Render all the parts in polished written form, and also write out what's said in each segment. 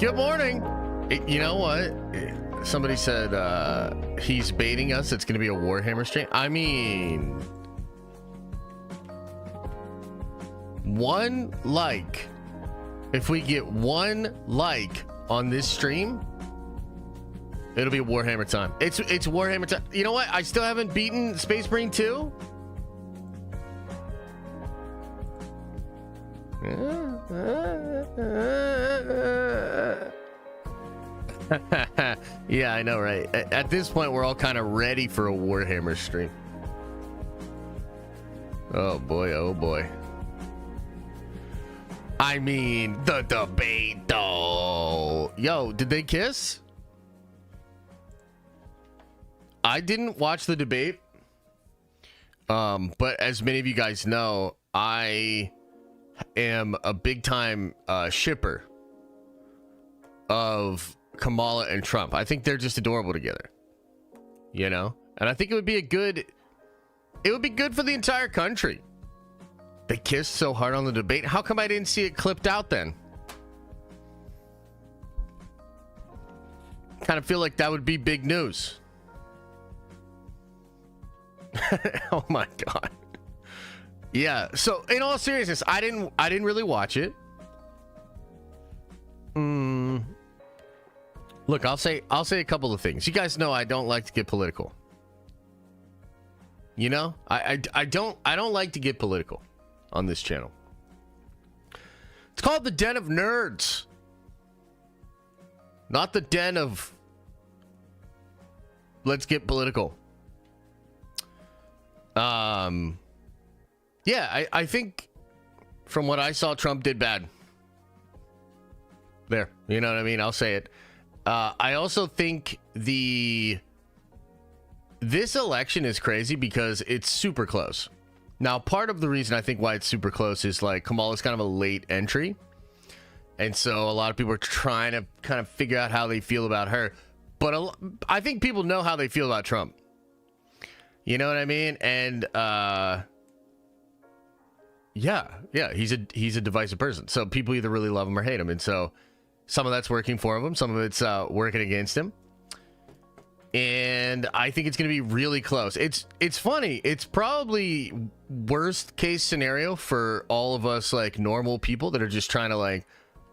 Good morning. You know what? Somebody said he's baiting us. It's going to be a Warhammer stream. I mean, one like. If we get one like on this stream, it'll be Warhammer time. It's Warhammer time. You know what? I still haven't beaten Space Marine 2. Yeah, I know, right? At this point, we're all kind of ready for a Warhammer stream. Oh boy, oh boy. I mean, the debate, though. Yo, did they kiss? I didn't watch the debate. But as many of you guys know, I am a big time shipper of Kamala and Trump. I think they're just adorable together, you know, and I think it would be good for the entire country. They kissed so hard on the debate. How come I didn't see it clipped out then? Kind of feel like that would be big news. Oh my god. Yeah, so in all seriousness, I didn't really watch it. Look, I'll say a couple of things. You guys know I don't like to get political. You know? I don't like to get political on this channel. It's called the Den of Nerds. Not the den of let's get political. Yeah, I think from what I saw, Trump did bad. There, you know what I mean? I'll say it. I also think this election is crazy because it's super close. Now, part of the reason I think why it's super close is like Kamala's kind of a late entry. And so a lot of people are trying to kind of figure out how they feel about her. But I think people know how they feel about Trump. You know what I mean? And yeah, he's a divisive person. So people either really love him or hate him. And so some of that's working for him, some of it's working against him. And I think it's going to be really close. It's funny. It's probably worst case scenario for all of us like normal people that are just trying to like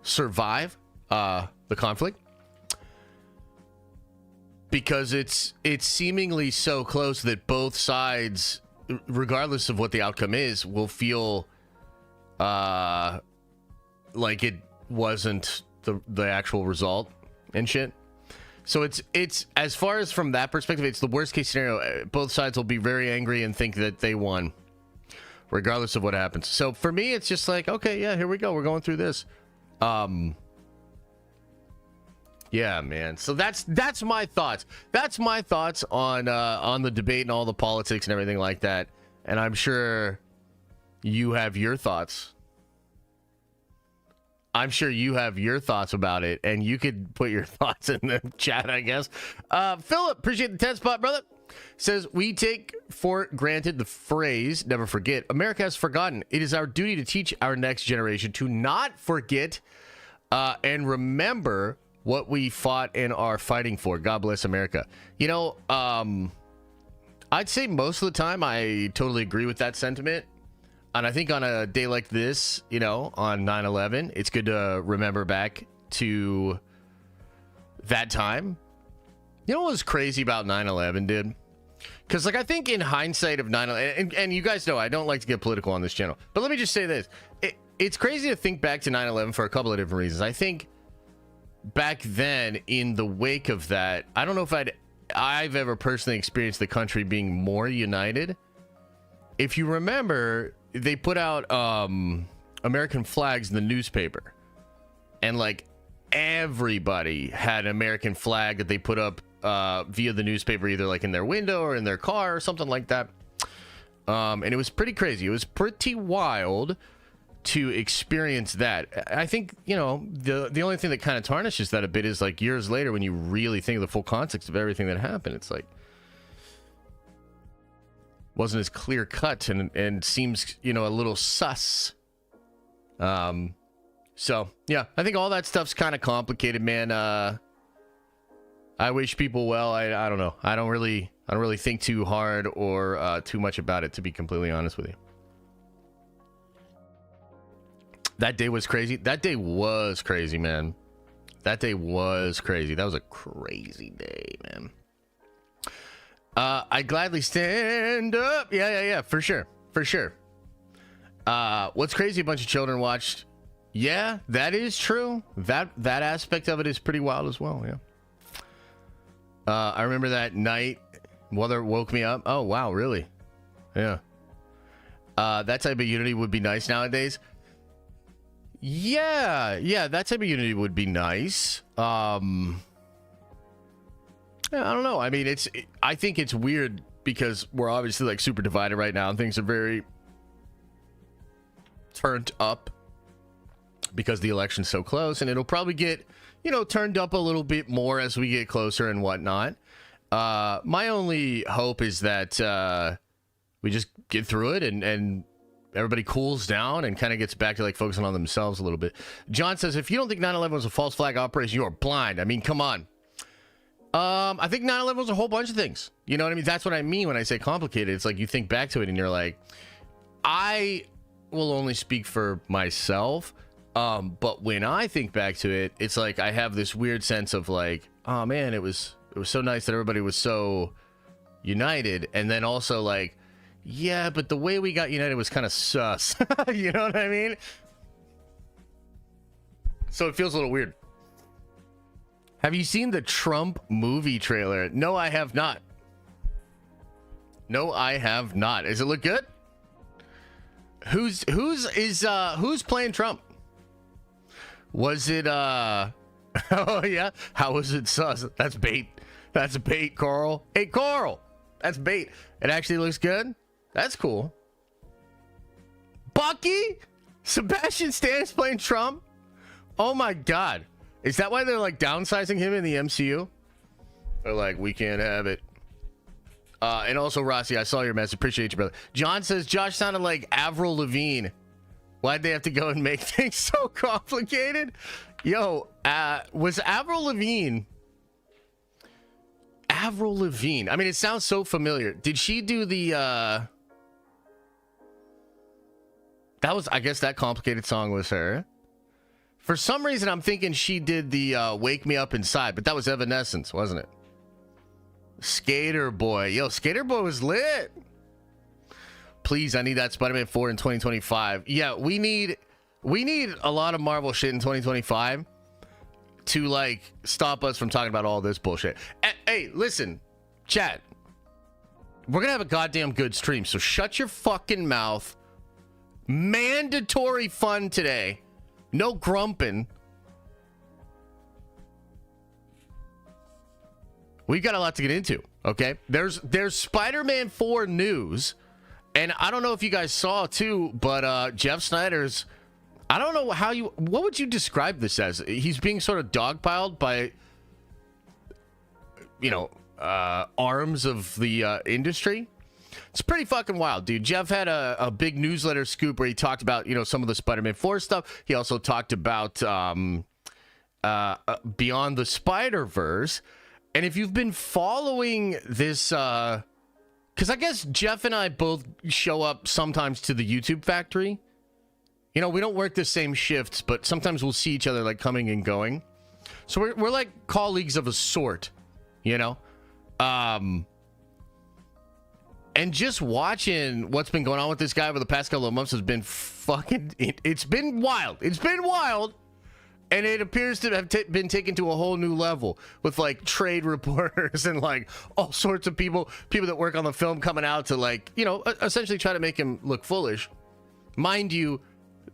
survive the conflict. Because it's seemingly so close that both sides, regardless of what the outcome is, will feel like it wasn't the actual result and shit. So it's as far as from that perspective, it's the worst case scenario. Both sides will be very angry and think that they won, regardless of what happens. So for me, it's just like, okay, yeah, here we go. We're going through this. Yeah, man. So that's my thoughts. That's my thoughts on the debate and all the politics and everything like that. And I'm sure you have your thoughts. I'm sure you have your thoughts about it, and you could put your thoughts in the chat, I guess. Philip, appreciate the 10 spot, brother. Says, we take for granted the phrase, never forget. America has forgotten. It is our duty to teach our next generation to not forget and remember what we fought and are fighting for. God bless America. You know, I'd say most of the time I totally agree with that sentiment. And I think on a day like this, you know, on 9/11, it's good to remember back to that time. You know what was crazy about 9/11, dude? Because, like, I think in hindsight of 9/11, and you guys know I don't like to get political on this channel, but let me just say this. It's crazy to think back to 9/11 for a couple of different reasons. I think back then, in the wake of that, I don't know if I've ever personally experienced the country being more united. If you remember, they put out American flags in the newspaper, and like everybody had an American flag that they put up via the newspaper, either like in their window or in their car or something like that. And it was pretty crazy. It was pretty wild to experience that. I think, you know, the only thing that kind of tarnishes that a bit is like years later when you really think of the full context of everything that happened, it's like wasn't as clear cut and seems, you know, a little sus. So yeah, I think all that stuff's kind of complicated, man. I wish people well. I don't know. I don't really think too hard or too much about it, to be completely honest with you. That day was crazy. That day was crazy, man. That day was crazy. That was a crazy day, man. I gladly stand up. Yeah, for sure. What's crazy? A bunch of children watched. Yeah, that is true. That aspect of it is pretty wild as well. Yeah. I remember that night. Mother woke me up. Oh wow, really? Yeah. That type of unity would be nice nowadays. Yeah, that type of unity would be nice. Yeah, I don't know. I mean, I think it's weird because we're obviously like super divided right now, and things are very turned up because the election's so close, and it'll probably get, turned up a little bit more as we get closer and whatnot. My only hope is that we just get through it and everybody cools down and kind of gets back to like focusing on themselves a little bit. John says, if you don't think 9/11 was a false flag operation, you are blind. I mean, come on. I think 9/11 was a whole bunch of things. You know what I mean? That's what I mean when I say complicated. It's like you think back to it and you're like, I will only speak for myself. But when I think back to it, it's like I have this weird sense of like, oh man, it was so nice that everybody was so united. And then also like, yeah, but the way we got united was kind of sus. You know what I mean? So it feels a little weird. Have you seen the Trump movie trailer? No, I have not. Does it look good? Who's playing Trump? Was it oh yeah? How was it sus? That's bait. That's bait, Carl. Hey, Carl. That's bait. It actually looks good. That's cool. Bucky? Sebastian Stan's playing Trump? Oh my god. Is that why they're like downsizing him in the MCU? They're like, we can't have it. And also, Rossi, I saw your message. Appreciate you, brother. John says Josh sounded like Avril Lavigne. Why'd they have to go and make things so complicated? Yo, was Avril Lavigne? I mean, it sounds so familiar. Did she do the I guess that complicated song was her. For some reason, I'm thinking she did the Wake Me Up Inside, but that was Evanescence, wasn't it? Skater Boy. Yo, Skater Boy was lit. Please, I need that Spider-Man 4 in 2025. Yeah, we need a lot of Marvel shit in 2025 to like stop us from talking about all this bullshit. Hey, listen, chat. We're gonna have a goddamn good stream, so shut your fucking mouth. Mandatory fun today. No grumping. We've got a lot to get into, okay? There's Spider-Man 4 news, and I don't know if you guys saw too, but Jeff Snyder's, I don't know what would you describe this as? He's being sort of dogpiled by, arms of the industry. It's pretty fucking wild, dude. Jeff had a big newsletter scoop where he talked about, some of the Spider-Man 4 stuff. He also talked about Beyond the Spider-Verse. And if you've been following this, because I guess Jeff and I both show up sometimes to the YouTube factory. We don't work the same shifts, but sometimes we'll see each other like coming and going. So we're like colleagues of a sort, And just watching what's been going on with this guy over the past couple of months has been it's been wild. It's been wild. And it appears to have been taken to a whole new level with like trade reporters and like all sorts of people that work on the film coming out to like, essentially try to make him look foolish. Mind you,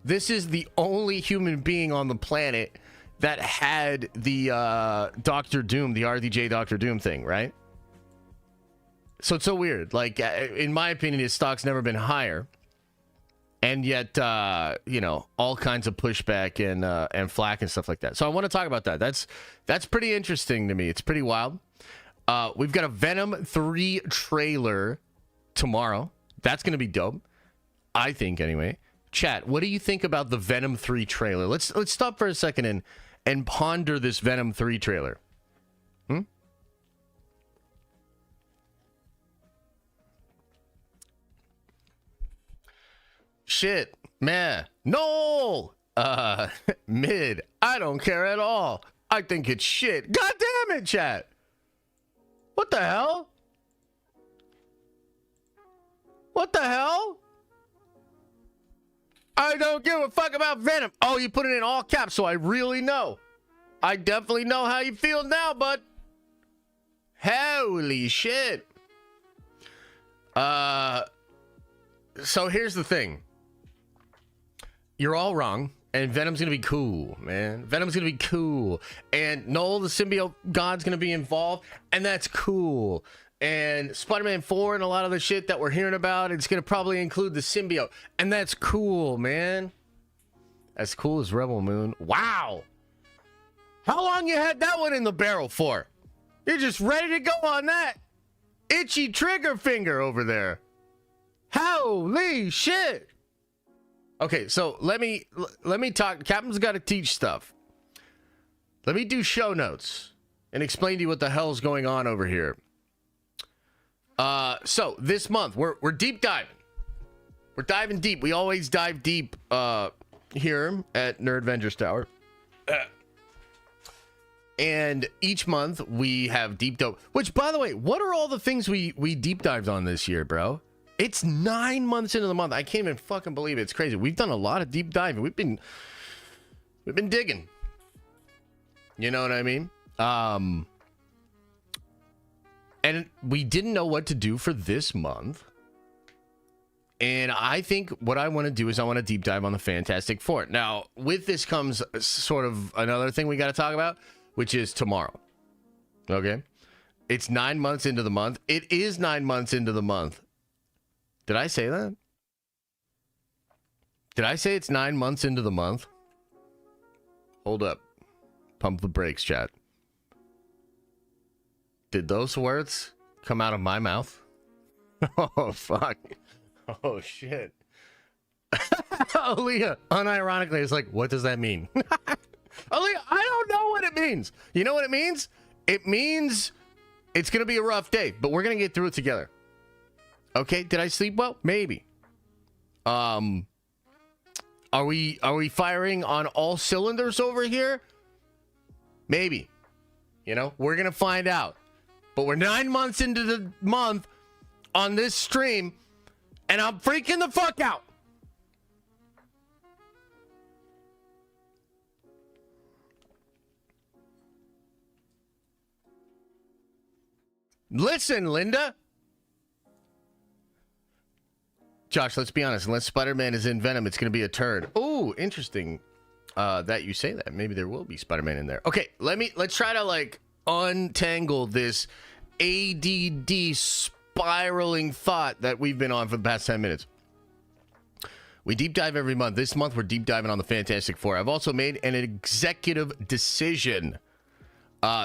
this is the only human being on the planet that had the Doctor Doom, the RDJ Doctor Doom thing, right? So it's so weird. Like, in my opinion, his stock's never been higher. And yet, all kinds of pushback and flack and stuff like that. So I want to talk about that. That's pretty interesting to me. It's pretty wild. We've got a Venom 3 trailer tomorrow. That's going to be dope. I think, anyway. chat, what do you think about the Venom 3 trailer? Let's stop for a second and ponder this Venom 3 trailer. Shit, meh, no, mid, I don't care at all. I think it's shit. God damn it, chat. What the hell? What the hell? I don't give a fuck about Venom. Oh, you put it in all caps, so I really know. I definitely know how you feel now, bud. Holy shit. So here's the thing. You're all wrong, and Venom's gonna be cool, man. Venom's gonna be cool. And Noel, the symbiote god's gonna be involved, and that's cool. And Spider-Man 4 and a lot of the shit that we're hearing about, it's gonna probably include the symbiote, and that's cool, man. As cool as Rebel Moon. Wow. How long you had that one in the barrel for? You're just ready to go on that. Itchy trigger finger over there. Holy shit. Okay, so let me talk. Captain's got to teach stuff. Let me do show notes and explain to you what the hell's going on over here. So this month we're deep diving. We're diving deep. We always dive deep here at Nerd Avengers Tower. And each month we have deep dive. Which, by the way, what are all the things we deep dived on this year, bro? It's 9 months into the month. I can't even fucking believe it. It's crazy. We've done a lot of deep diving. We've been digging. You know what I mean? And we didn't know what to do for this month. And I think what I want to do is I want to deep dive on the Fantastic Four. Now, with this comes sort of another thing we got to talk about, which is tomorrow. Okay? It's 9 months into the month. It is 9 months into the month. Did I say that? Did I say it's 9 months into the month? Hold up. Pump the brakes, chat. Did those words come out of my mouth? Oh, fuck. Oh, shit. Aaliyah, unironically, is like, what does that mean? Aaliyah, I don't know what it means. You know what it means? It means it's going to be a rough day, but we're going to get through it together. Okay, did I sleep well? Maybe. Are we firing on all cylinders over here? Maybe. You know, we're gonna find out. But we're 9 months into the month on this stream, and I'm freaking the fuck out. Listen, Linda. Josh, let's be honest. Unless Spider-Man is in Venom, it's going to be a turd. Oh, interesting that you say that. Maybe there will be Spider-Man in there. Okay, let's try to like untangle this ADD spiraling thought that we've been on for the past 10 minutes. We deep dive every month. This month, we're deep diving on the Fantastic Four. I've also made an executive decision.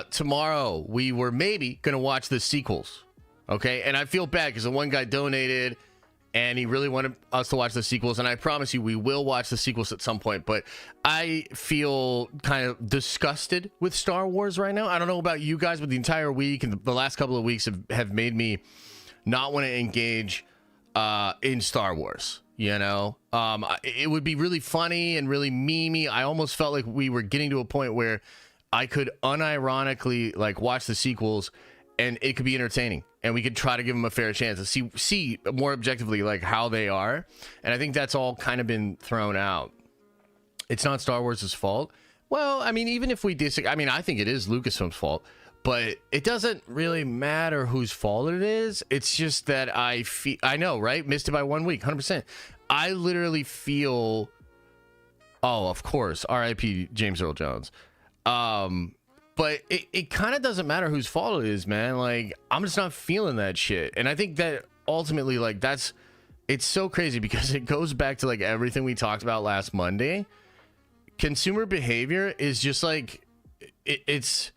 Tomorrow, we were maybe going to watch the sequels. Okay, and I feel bad because the one guy donated and he really wanted us to watch the sequels, and I promise you we will watch the sequels at some point, but I feel kind of disgusted with Star Wars right now. I don't know about you guys, but the entire week and the last couple of weeks have made me not want to engage in Star Wars, you know? It would be really funny and really memey. I almost felt like we were getting to a point where I could unironically like watch the sequels and it could be entertaining, and we could try to give them a fair chance to see more objectively like how they are. And I think that's all kind of been thrown out. It's not Star Wars' fault. Well, I mean, even if we disagree, I mean, I think it is Lucasfilm's fault, but it doesn't really matter whose fault it is. It's just that I know, right? Missed it by 1 week, 100%. I literally feel, oh, of course, R.I.P. James Earl Jones. But it kind of doesn't matter whose fault it is, man. Like, I'm just not feeling that shit. And I think that ultimately, like, it's so crazy because it goes back to, like, everything we talked about last Monday. Consumer behavior is just, like, it's...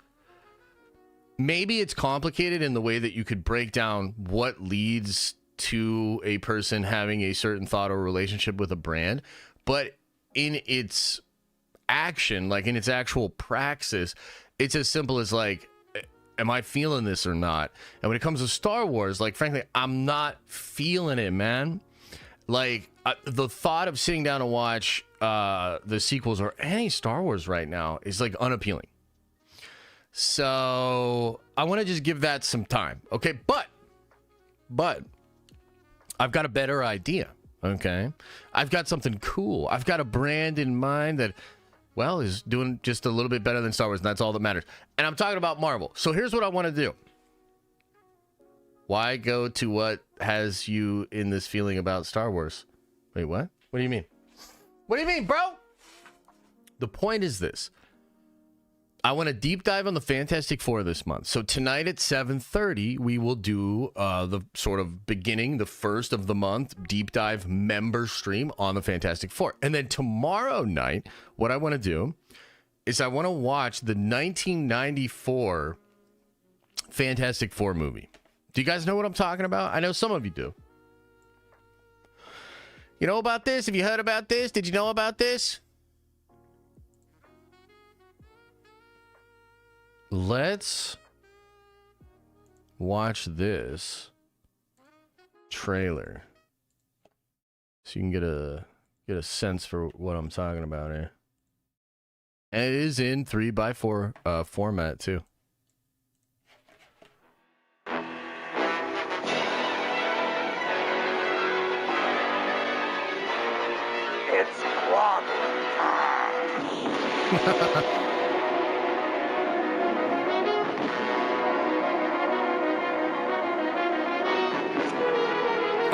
Maybe it's complicated in the way that you could break down what leads to a person having a certain thought or relationship with a brand, but in its action, like in its actual praxis, it's as simple as like, am I feeling this or not? And when it comes to Star Wars, like, frankly, I'm not feeling it, man. Like, the thought of sitting down and watch the sequels or any Star Wars right now is like unappealing. So I want to just give that some time. Okay. But I've got a better idea. Okay. I've got something cool. I've got a brand in mind that, well, is doing just a little bit better than Star Wars, and that's all that matters. And I'm talking about Marvel. So here's what I want to do. Why go to what has you in this feeling about Star Wars? Wait, what? What do you mean? What do you mean, bro? The point is this. I want to deep dive on the Fantastic Four this month. So tonight at 7:30, we will do the sort of beginning, the first of the month, deep dive member stream on the Fantastic Four. And then tomorrow night, what I want to do is I want to watch the 1994 Fantastic Four movie. Do you guys know what I'm talking about? I know some of you do. You know about this? Have you heard about this? Did you know about this? Let's watch this trailer so you can get a sense for what I'm talking about here. And it is in 3x4 format too. It's squabbling time.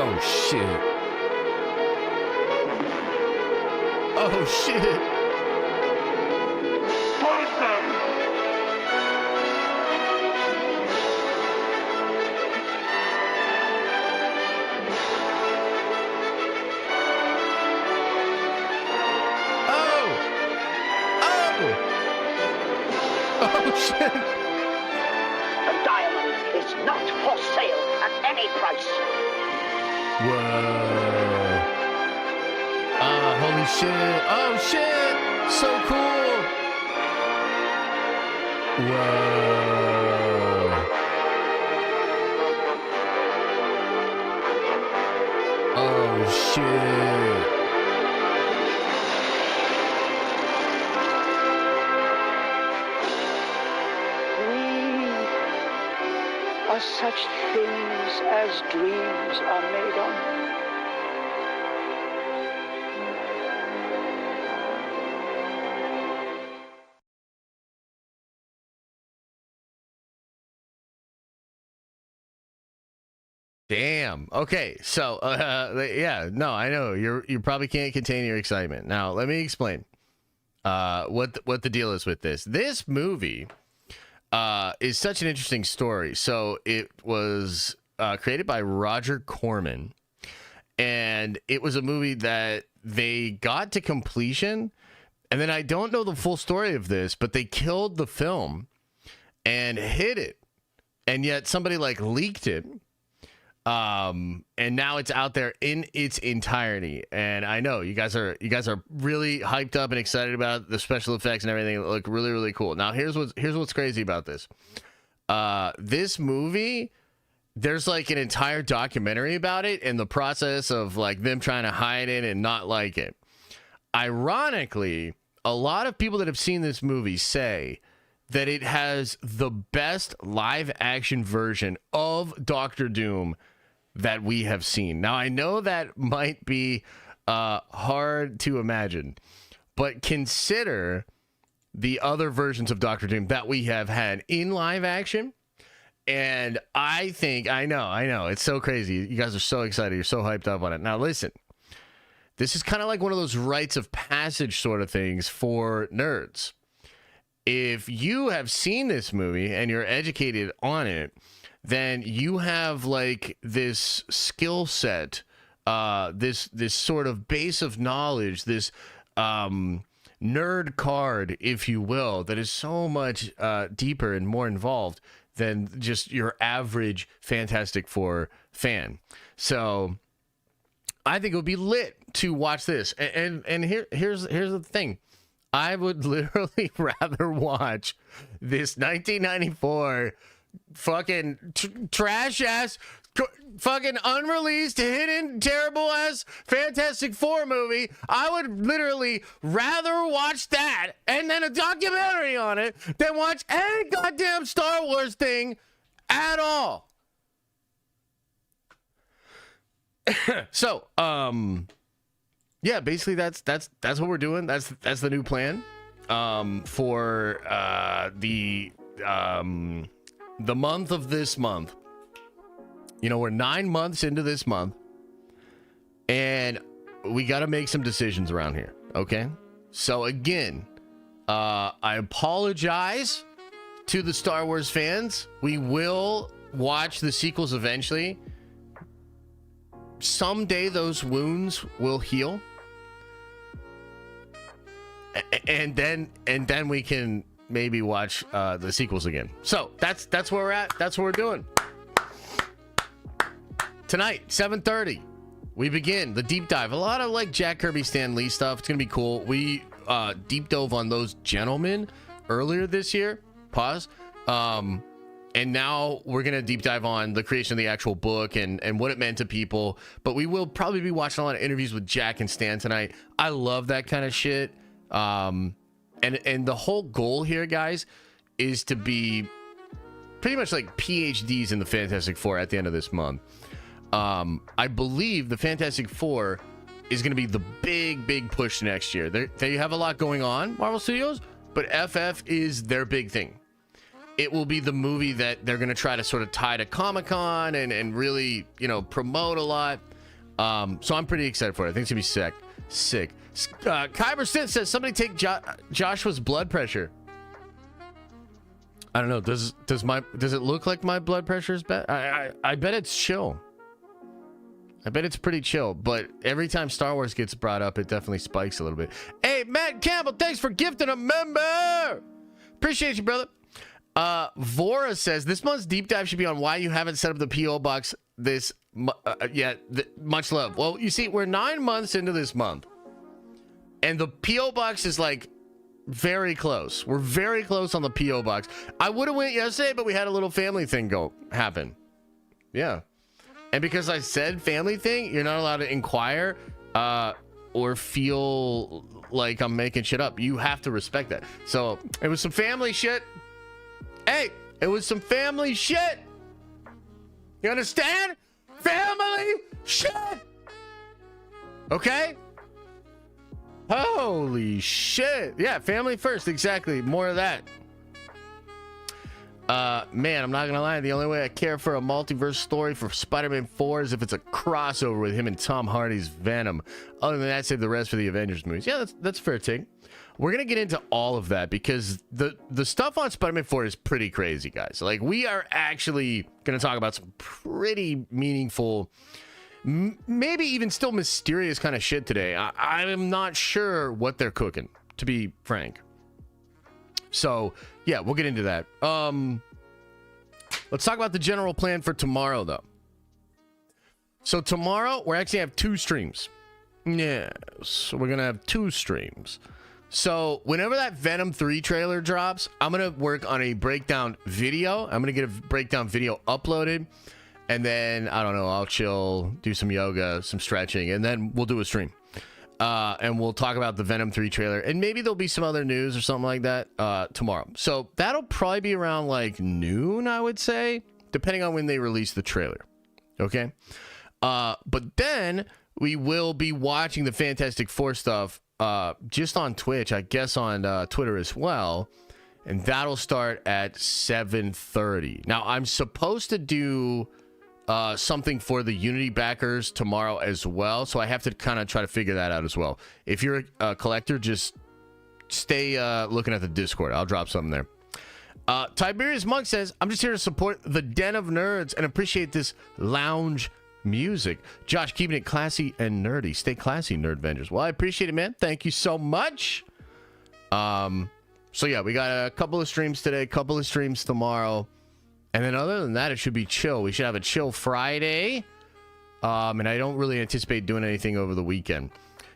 Oh shit. Oh shit. Oh shit. The diamond is not for sale at any price. Whoa. Holy shit. Oh shit. So cool. Whoa. Oh shit. Are such things as dreams are made on. Damn. Okay. So, yeah, no, I know you probably can't contain your excitement. Now, let me explain what the deal is with this. This movie is such an interesting story. So it was created by Roger Corman, and it was a movie that they got to completion, and then I don't know the full story of this, but they killed the film and hid it, and yet somebody like leaked it, and now it's out there in its entirety. And I know you guys are really hyped up and excited about the special effects and everything. It look really, really cool. Now here's what's crazy about this. This movie, there's like an entire documentary about it and the process of like them trying to hide it and not like it. Ironically, a lot of people that have seen this movie say that it has the best live action version of Doctor Doom that we have seen. Now, I know that might be hard to imagine, but consider the other versions of Doctor Doom that we have had in live action. And I know, it's so crazy. You guys are so excited. You're so hyped up on it. Now, listen, this is kind of like one of those rites of passage sort of things for nerds. If you have seen this movie and you're educated on it, then you have like this skill set, this sort of base of knowledge, this nerd card, if you will, that is so much deeper and more involved than just your average Fantastic Four fan. So I think it would be lit to watch this. And here's the thing. I would literally rather watch this 1994 fucking trash ass, fucking unreleased, hidden, terrible ass Fantastic Four movie. I would literally rather watch that and then a documentary on it than watch any goddamn Star Wars thing at all. So, yeah, basically that's what we're doing. That's the new plan for the month of this month. You know, we're 9 months into this month, and we got to make some decisions around here. Okay, so again, I apologize to the Star Wars fans. We will watch the sequels eventually. Someday those wounds will heal. And then we can maybe watch the sequels again. So that's where we're at. That's what we're doing. Tonight, 7:30, we begin the deep dive. A lot of like Jack Kirby, Stan Lee stuff. It's gonna be cool. We deep dove on those gentlemen earlier this year. Pause. And now we're going to deep dive on the creation of the actual book and what it meant to people. But we will probably be watching a lot of interviews with Jack and Stan tonight. I love that kind of shit. And the whole goal here, guys, is to be pretty much like PhDs in the Fantastic Four at the end of this month. I believe the Fantastic Four is going to be the big push next year. They have a lot going on, Marvel Studios, but FF is their big thing. It will be the movie that they're going to try to sort of tie to Comic-Con and really, you know, promote a lot. So I'm pretty excited for it. I think it's going to be sick. Kyber Stint says, somebody take Joshua's blood pressure. I don't know. Does it look like my blood pressure is bad? I bet it's chill. I bet it's pretty chill. But every time Star Wars gets brought up, it definitely spikes a little bit. Hey, Matt Campbell, thanks for gifting a member. Appreciate you, brother. Vora says this month's deep dive should be on why you haven't set up the PO box this yet. Much love. Well, you see, we're 9 months into this month, and the PO box is like very close. We're very close on the PO box. I would have went yesterday, but we had a little family thing happen. Yeah, and because I said family thing, you're not allowed to inquire or feel like I'm making shit up. You have to respect that. So it was some family shit. Hey, it was some family shit. You understand? Family shit. Okay? Holy shit. Yeah, family first. Exactly. More of that. Man, I'm not gonna lie. The only way I care for a multiverse story for Spider-Man 4 is if it's a crossover with him and Tom Hardy's Venom. Other than that, save the rest for the Avengers movies. Yeah, that's fair take. We're going to get into all of that because the stuff on Spider-Man 4 is pretty crazy, guys. Like, we are actually going to talk about some pretty meaningful, maybe even still mysterious kind of shit today. I'm not sure what they're cooking, to be frank. So, yeah, we'll get into that. Let's talk about the general plan for tomorrow, though. So tomorrow, we're actually have 2 streams. Yes, we're going to have 2 streams. So whenever that Venom 3 trailer drops, I'm going to work on a breakdown video. I'm going to get a breakdown video uploaded. And then, I don't know, I'll chill, do some yoga, some stretching, and then we'll do a stream. And we'll talk about the Venom 3 trailer. And maybe there'll be some other news or something like that tomorrow. So that'll probably be around like noon, I would say, depending on when they release the trailer. Okay? But then we will be watching the Fantastic Four stuff just on Twitch, I guess on Twitter as well, and that'll start at 7:30. Now I'm supposed to do something for the Unity backers tomorrow as well, so I have to kind of try to figure that out as well. If you're a collector, just stay looking at the Discord. I'll drop something there. Tiberius Monk says, I'm just here to support the Den of Nerds and appreciate this lounge music. Josh, keeping it classy and nerdy. Stay classy, Nerd Vengers. Well, I appreciate it, man. Thank you so much. So yeah, we got a couple of streams today, couple of streams tomorrow, And then other than that, it should be chill. We should have a chill Friday. And I don't really anticipate doing anything over the weekend.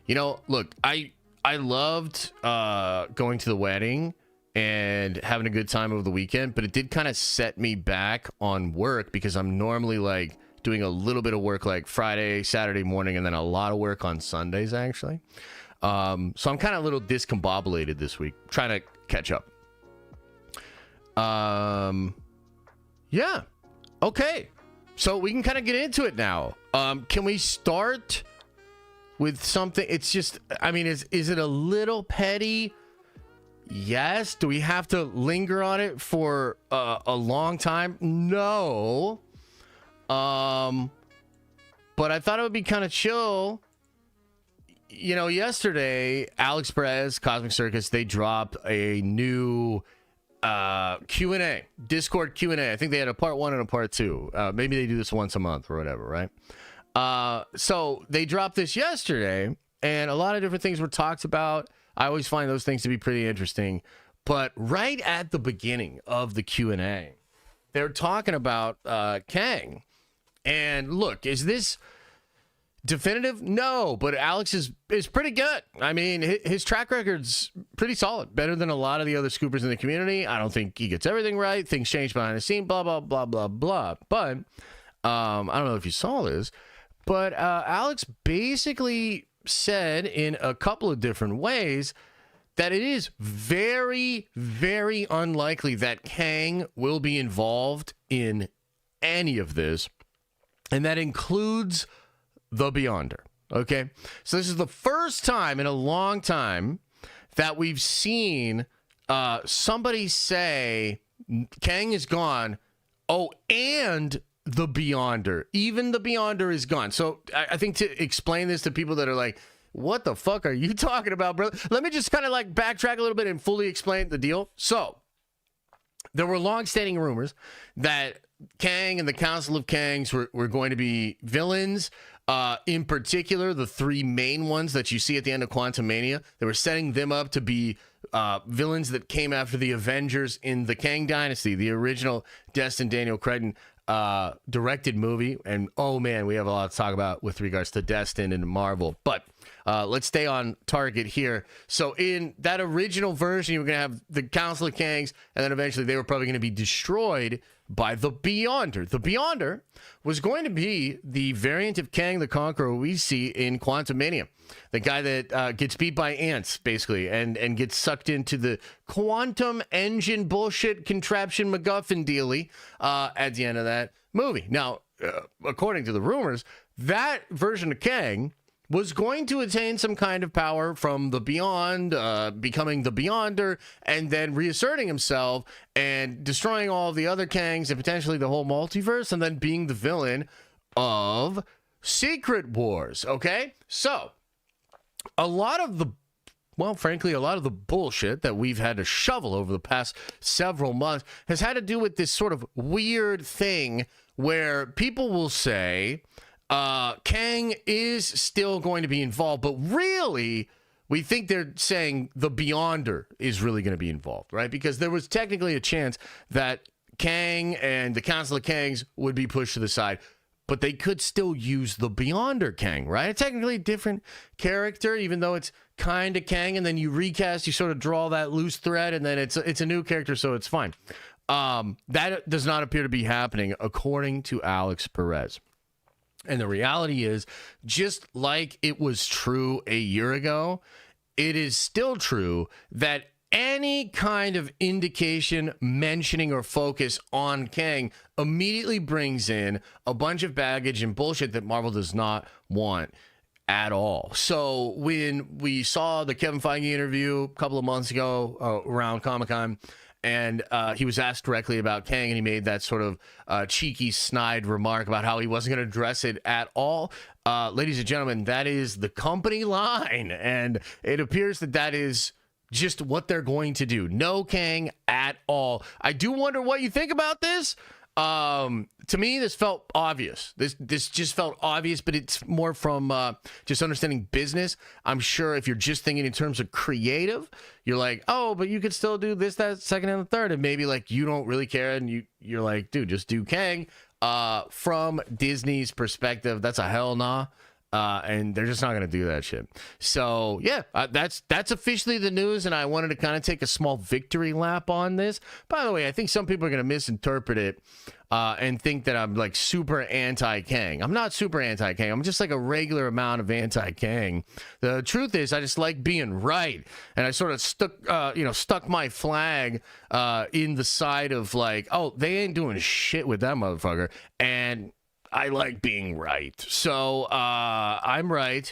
You know, look, I loved going to the wedding and having a good time over the weekend, but it did kind of set me back on work because I'm normally like doing a little bit of work like Friday, Saturday morning, and then a lot of work on Sundays, actually. So I'm kind of a little discombobulated this week, trying to catch up. Yeah. Okay. So we can kind of get into it now. Can we start with something? It's just, I mean, is it a little petty? Yes. Do we have to linger on it for a long time? No. But I thought it would be kind of chill. You know, yesterday, Alex Perez, Cosmic Circus, they dropped a new Q&A, Discord Q&A. I think they had a part 1 and a part 2. Maybe they do this once a month or whatever, right? So they dropped this yesterday, and a lot of different things were talked about. I always find those things to be pretty interesting. But right at the beginning of the Q&A, they're talking about Kang. And look, is this definitive? No, but Alex is pretty good. I mean, his track record's pretty solid, better than a lot of the other scoopers in the community. I don't think he gets everything right. Things change behind the scene, blah, blah, blah, blah, blah. But I don't know if you saw this, but Alex basically said in a couple of different ways that it is very, very unlikely that Kang will be involved in any of this. And that includes the Beyonder. Okay. So this is the first time in a long time that we've seen somebody say Kang is gone. Oh, and the Beyonder. Even the Beyonder is gone. So I think to explain this to people that are like, what the fuck are you talking about, bro? Let me just kind of like backtrack a little bit and fully explain the deal. So there were long-standing rumors that Kang and the Council of Kangs were going to be villains. In particular, the 3 main ones that you see at the end of Quantumania, they were setting them up to be villains that came after the Avengers in the Kang Dynasty, the original Destin Daniel Cretton directed movie. And oh man, we have a lot to talk about with regards to Destin and Marvel. But let's stay on target here. So in that original version, you were going to have the Council of Kangs, and then eventually they were probably going to be destroyed by the Beyonder. The Beyonder was going to be the variant of Kang the Conqueror we see in Quantumania. The guy that gets beat by ants, basically, and gets sucked into the quantum engine bullshit contraption MacGuffin dealy at the end of that movie. Now, according to the rumors, that version of Kang was going to attain some kind of power from the Beyond, becoming the Beyonder, and then reasserting himself and destroying all the other Kangs and potentially the whole multiverse, and then being the villain of Secret Wars. Okay? So, a lot of the bullshit that we've had to shovel over the past several months has had to do with this sort of weird thing where people will say, Kang is still going to be involved, but really, we think they're saying the Beyonder is really going to be involved, right? Because there was technically a chance that Kang and the Council of Kangs would be pushed to the side, but they could still use the Beyonder Kang, right? It's technically a different character, even though it's kind of Kang, and then you recast, you sort of draw that loose thread, and then it's a new character, so it's fine. That does not appear to be happening, according to Alex Perez. And the reality is, just like it was true a year ago, it is still true that any kind of indication, mentioning, or focus on Kang immediately brings in a bunch of baggage and bullshit that Marvel does not want at all. So when we saw the Kevin Feige interview a couple of months ago around Comic-Con, and he was asked directly about Kang, and he made that sort of cheeky, snide remark about how he wasn't going to address it at all. Ladies and gentlemen, that is the company line, and it appears that is just what they're going to do. No Kang at all. I do wonder what you think about this. To me, this felt obvious. This just felt obvious, but it's more from just understanding business. I'm sure if you're just thinking in terms of creative, you're like, oh, but you could still do this, that, second, and the third, and maybe like you don't really care, and you're like, dude, just do Kang. From Disney's perspective, that's a hell nah. And they're just not going to do that shit. So, yeah, that's officially the news, and I wanted to kind of take a small victory lap on this. By the way, I think some people are going to misinterpret it and think that I'm, like, super anti-Kang. I'm not super anti-Kang. I'm just, like, a regular amount of anti-Kang. The truth is, I just like being right, and I sort of stuck my flag in the side of, like, oh, they ain't doing shit with that motherfucker, and I like being right. So I'm right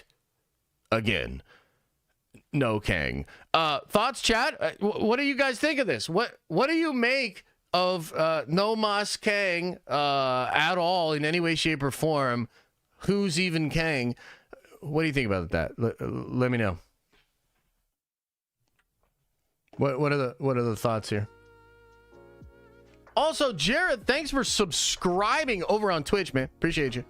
again. No Kang. Thoughts, chat? What do you guys think of this? What do you make of no mas Kang at all in any way, shape, or form? Who's even Kang? What do you think about that? Let me know. What are the thoughts here? Also, Jared, thanks for subscribing over on Twitch, man. Appreciate you.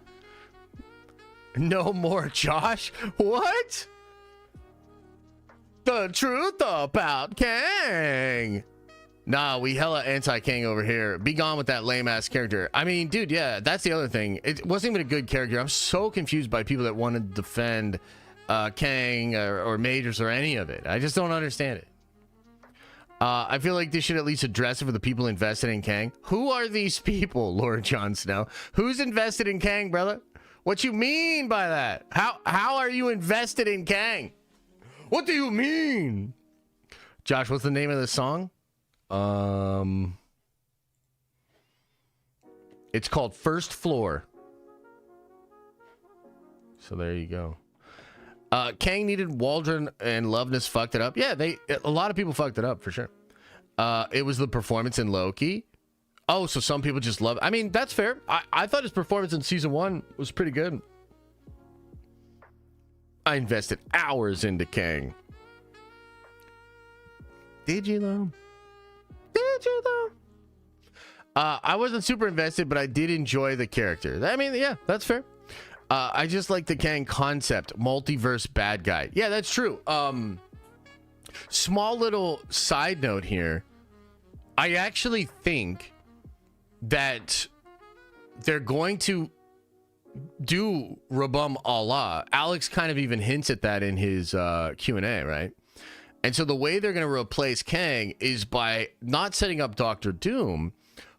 No more Josh? What? The truth about Kang. Nah, we hella anti-Kang over here. Be gone with that lame-ass character. I mean, dude, yeah, that's the other thing. It wasn't even a good character. I'm so confused by people that want to defend Kang or Majors or any of it. I just don't understand it. I feel like they should at least address it for the people invested in Kang. Who are these people, Lord Jon Snow? Who's invested in Kang, brother? What you mean by that? How are you invested in Kang? What do you mean? Josh, what's the name of the song? It's called First Floor. So there you go. Kang needed Waldron and Loveness fucked it up. Yeah, a lot of people fucked it up for sure. It was the performance in Loki. Oh, so some people just love it. I mean, that's fair. I thought his performance in season 1 was pretty good. I invested hours into Kang. Did you though? Did you though? I wasn't super invested, but I did enjoy the character. I mean, yeah, that's fair. I just like the Kang concept, multiverse bad guy. Yeah, that's true. Small little side note here. I actually think that they're going to do Rabum Allah. Alex kind of even hints at that in his Q&A, right? And so the way they're going to replace Kang is by not setting up Doctor Doom,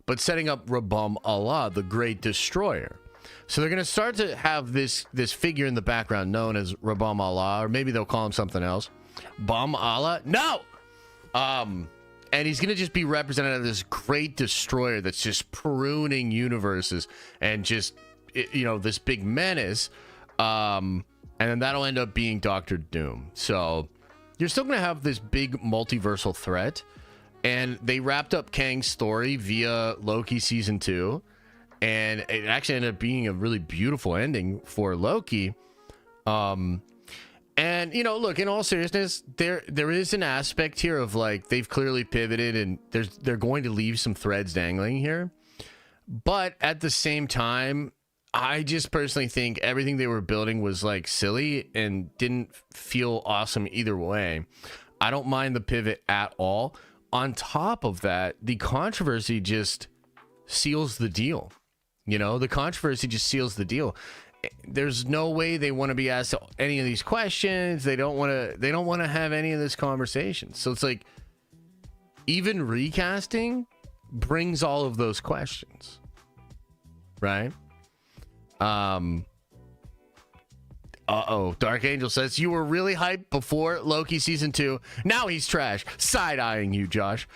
but setting up Rabum Allah, the Great Destroyer. So they're going to start to have this figure in the background known as Rabum Allah, or maybe they'll call him something else. Bum Allah? No! And he's going to just be represented as this great destroyer that's just pruning universes and just, this big menace. And then that'll end up being Doctor Doom. So you're still going to have this big multiversal threat. And they wrapped up Kang's story via Loki season 2. And it actually ended up being a really beautiful ending for Loki. And, look, in all seriousness, there is an aspect here of, like, they've clearly pivoted and they're going to leave some threads dangling here. But at the same time, I just personally think everything they were building was, like, silly and didn't feel awesome either way. I don't mind the pivot at all. On top of that, the controversy just seals the deal. The controversy just seals the deal. There's no way they want to be asked any of these questions. They don't want to have any of this conversation. So it's like, even recasting brings all of those questions, right? Dark Angel says, you were really hyped before Loki season 2. Now he's trash. Side-eyeing you, Josh.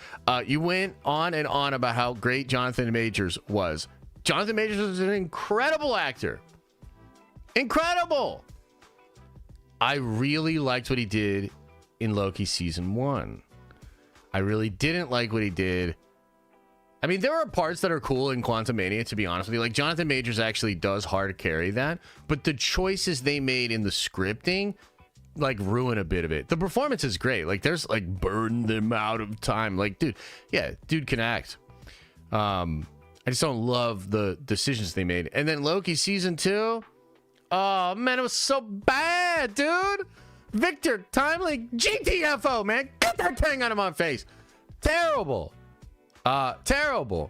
You went on and on about how great Jonathan Majors was. Jonathan Majors is an incredible actor. Incredible. I really liked what he did in Loki season 1. I really didn't like what he did. I mean, there are parts that are cool in Quantumania, to be honest with you. Like, Jonathan Majors actually does hard carry that. But the choices they made in the scripting, like, ruin a bit of it. The performance is great. Like, there's, like, burn them out of time. Like, dude, yeah, dude can act. I just don't love the decisions they made. And then Loki season 2. Oh man, it was so bad, dude. Victor Timely, GTFO, man. Get that Kang out of my face. Terrible. Terrible.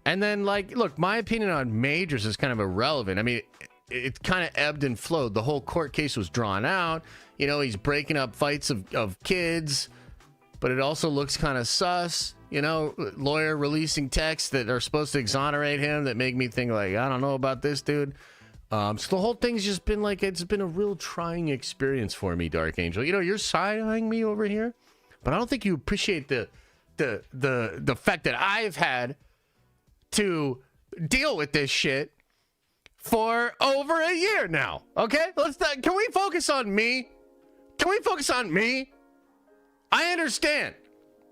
And then, like, look, my opinion on Majors is kind of irrelevant. I mean, it kind of ebbed and flowed. The whole court case was drawn out. You know, he's breaking up fights of kids, but it also looks kind of sus. You know, lawyer releasing texts that are supposed to exonerate him that make me think, like, I don't know about this dude. So the whole thing's just been like, it's been a real trying experience for me, Dark Angel. You know, you're side-eyeing me over here, but I don't think you appreciate the fact that I've had to deal with this shit for over a year now. Okay, can we focus on me? Can we focus on me? I understand.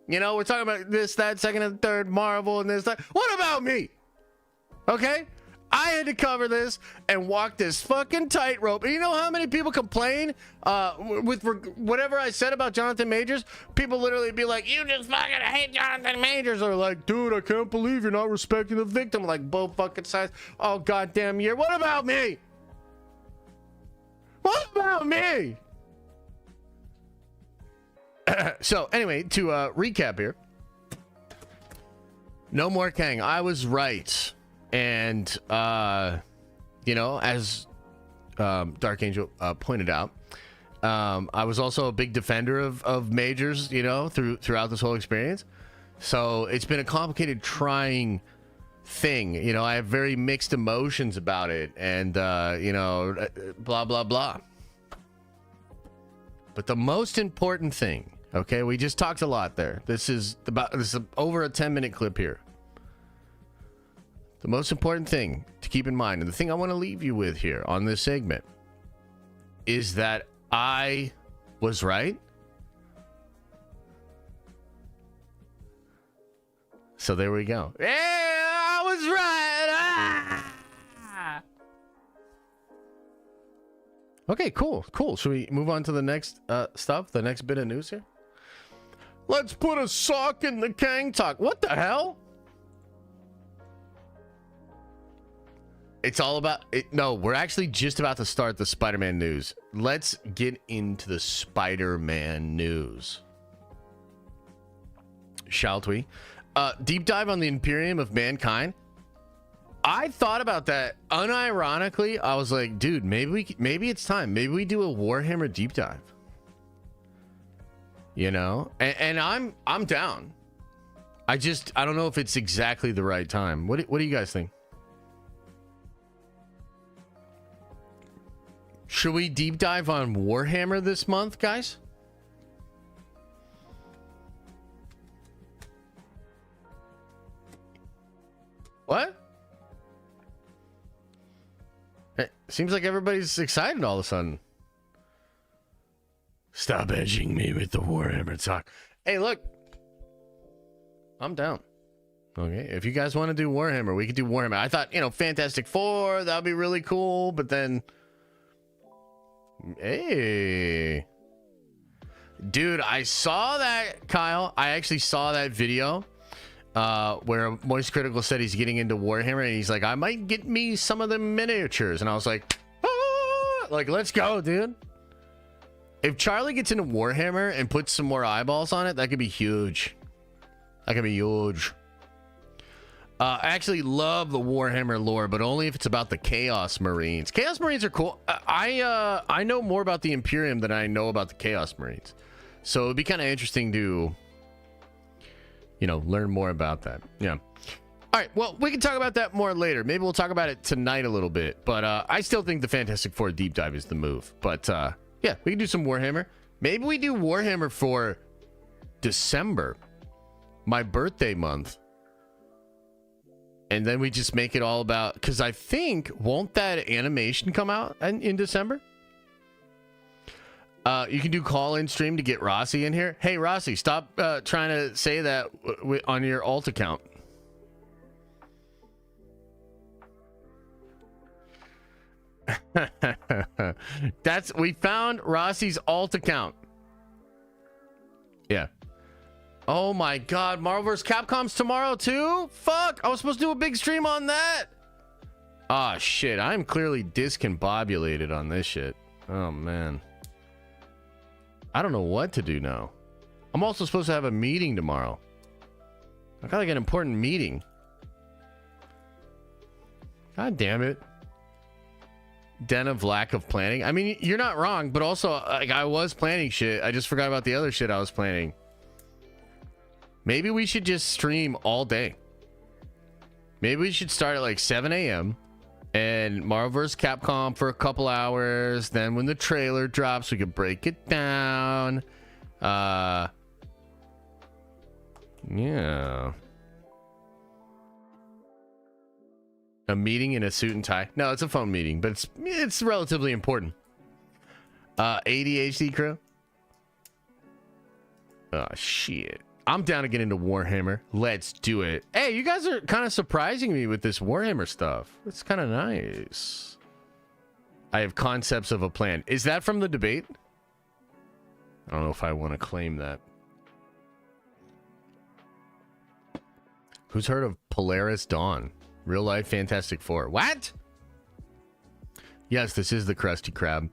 You know, we're talking about this, that, second and third, Marvel, and this, that. What about me? Okay? I had to cover this and walk this fucking tightrope. And you know how many people complain with whatever I said about Jonathan Majors? People literally be like, you just fucking hate Jonathan Majors. Or like, dude, I can't believe you're not respecting the victim. Like, both fucking sides. Oh, goddamn year. What about me? What about me? So, anyway, to recap here. No more Kang. I was right. And, you know, as Dark Angel pointed out, I was also a big defender of Majors, you know, throughout this whole experience. So it's been a complicated, trying thing. You know, I have very mixed emotions about it and, you know, blah, blah, blah. But the most important thing, okay, we just talked a lot there. This is over a 10-minute clip here. The most important thing to keep in mind, and the thing I want to leave you with here on this segment, is that I was right. So there we go. Yeah, I was right. Ah! Okay, cool. Should we move on to the next stuff, the next bit of news here? Let's put a sock in the Kang talk. What the hell? It's all about it. No, we're actually just about to start the Spider-Man news. Let's get into the Spider-Man news. Shall we? Deep dive on the Imperium of Mankind. I thought about that unironically. I was like, dude, maybe it's time. Maybe we do a Warhammer deep dive. You know, and I'm down. I don't know if it's exactly the right time. What do you guys think? Should we deep dive on Warhammer this month, guys? What? It seems like everybody's excited all of a sudden. Stop edging me with the Warhammer talk. Hey, look. I'm down. Okay, if you guys want to do Warhammer, we could do Warhammer. I thought, you know, Fantastic Four, that would be really cool, but then... Hey, dude, I saw that, Kyle. I actually saw that video where Moist Critical said he's getting into Warhammer, and he's like, I might get me some of the miniatures. And I was like, ah! Like, let's go, dude. If Charlie gets into Warhammer and puts some more eyeballs on it, that could be huge. That could be huge. I actually love the Warhammer lore, but only if it's about the Chaos Marines. Chaos Marines are cool. I know more about the Imperium than I know about the Chaos Marines. So it'd be kind of interesting to, you know, learn more about that. Yeah. All right. Well, we can talk about that more later. Maybe we'll talk about it tonight a little bit. But I still think the Fantastic Four deep dive is the move. But yeah, we can do some Warhammer. Maybe we do Warhammer for December, my birthday month. And then we just make it all about, because I think, won't that animation come out in December? You can do call-in stream to get Rossi in here. Hey, Rossi, stop trying to say that on your alt account. We found Rossi's alt account. Yeah. Oh my God, Marvel vs. Capcom's tomorrow too? Fuck, I was supposed to do a big stream on that. Ah, shit, I'm clearly discombobulated on this shit. Oh man. I don't know what to do now. I'm also supposed to have a meeting tomorrow. I got like an important meeting. God damn it. Den of lack of planning. I mean, you're not wrong, but also like I was planning shit. I just forgot about the other shit I was planning. Maybe we should just stream all day. Maybe we should start at like 7 a.m. and Marvel vs. Capcom for a couple hours. Then when the trailer drops, we could break it down. Yeah. A meeting in a suit and tie. No, it's a phone meeting, but it's relatively important. ADHD crew. Oh shit. I'm down to get into Warhammer. Let's do it. Hey, you guys are kind of surprising me with this Warhammer stuff. It's kind of nice. I have concepts of a plan. Is that from the debate? I don't know if I want to claim that. Who's heard of Polaris Dawn? Real life Fantastic Four. What? Yes, this is the Krusty Krab.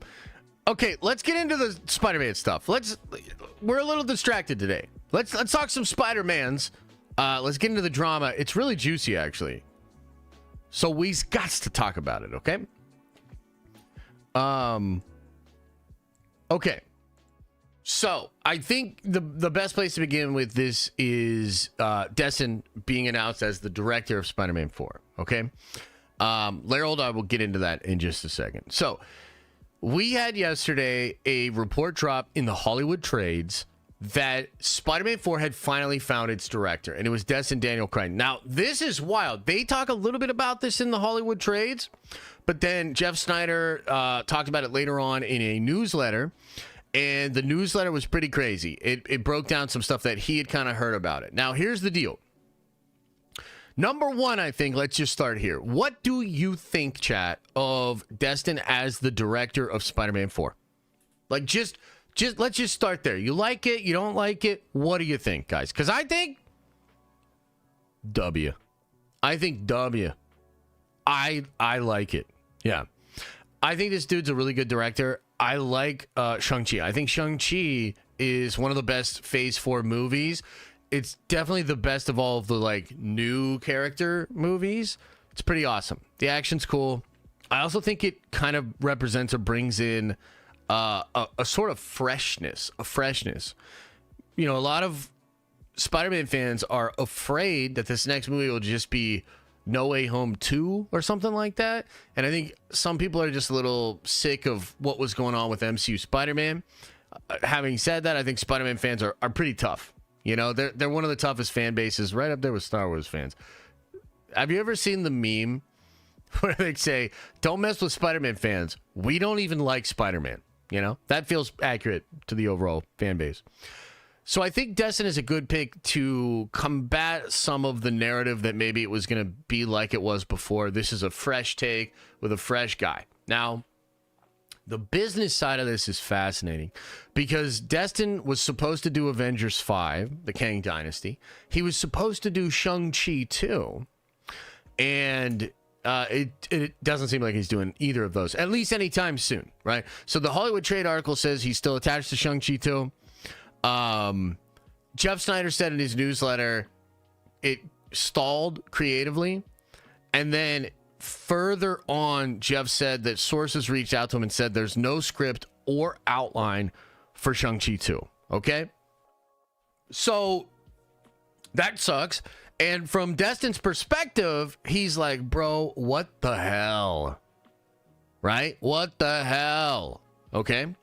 Okay, let's get into the Spider-Man stuff. We're a little distracted today. Let's talk some Spider-Mans. Let's get into the drama. It's really juicy, actually. So we've got to talk about it, okay? Okay. So I think the best place to begin with this is Destin being announced as the director of Spider-Man 4. Okay, Larold, I will get into that in just a second. So we had yesterday a report drop in the Hollywood trades that Spider-Man 4 had finally found its director, and it was Destin Daniel Crichton. Now this is wild. They talk a little bit about this in the Hollywood trades, but then Jeff Snyder talked about it later on in a newsletter. And the newsletter was pretty crazy. It broke down some stuff that he had kind of heard about it. Now, here's the deal. Number one, I think, let's just start here. What do you think, chat, of Destin as the director of Spider-Man 4? Like, just let's just start there. You like it? You don't like it? What do you think, guys? Because I think W. I think W. I like it. Yeah. I think this dude's a really good director. I like Shang-Chi. I think Shang-Chi is one of the best Phase 4 movies. It's definitely the best of all of the like new character movies. It's pretty awesome. The action's cool. I also think it kind of represents or brings in a sort of freshness. You know, a lot of Spider-Man fans are afraid that this next movie will just be No Way Home 2 or something like that. And I think some people are just a little sick of what was going on with MCU Spider-Man. Having said that, I think Spider-Man fans are pretty tough. You know, they're one of the toughest fan bases, right up there with Star Wars fans. Have you ever seen the meme where they say, don't mess with Spider-Man fans. We don't even like Spider-Man. You know, that feels accurate to the overall fan base. So I think Destin is a good pick to combat some of the narrative that maybe it was going to be like it was before. This is a fresh take with a fresh guy. Now, the business side of this is fascinating because Destin was supposed to do Avengers 5, the Kang Dynasty. He was supposed to do Shang-Chi 2. And it doesn't seem like he's doing either of those, at least anytime soon, right? So the Hollywood Trade article says he's still attached to Shang-Chi 2. Jeff Snyder said in his newsletter it stalled creatively, and then further on Jeff said that sources reached out to him and said there's no script or outline for Shang-Chi 2. Okay, so that sucks. And from Destin's perspective, he's like, bro, what the hell, right? What the hell? Okay.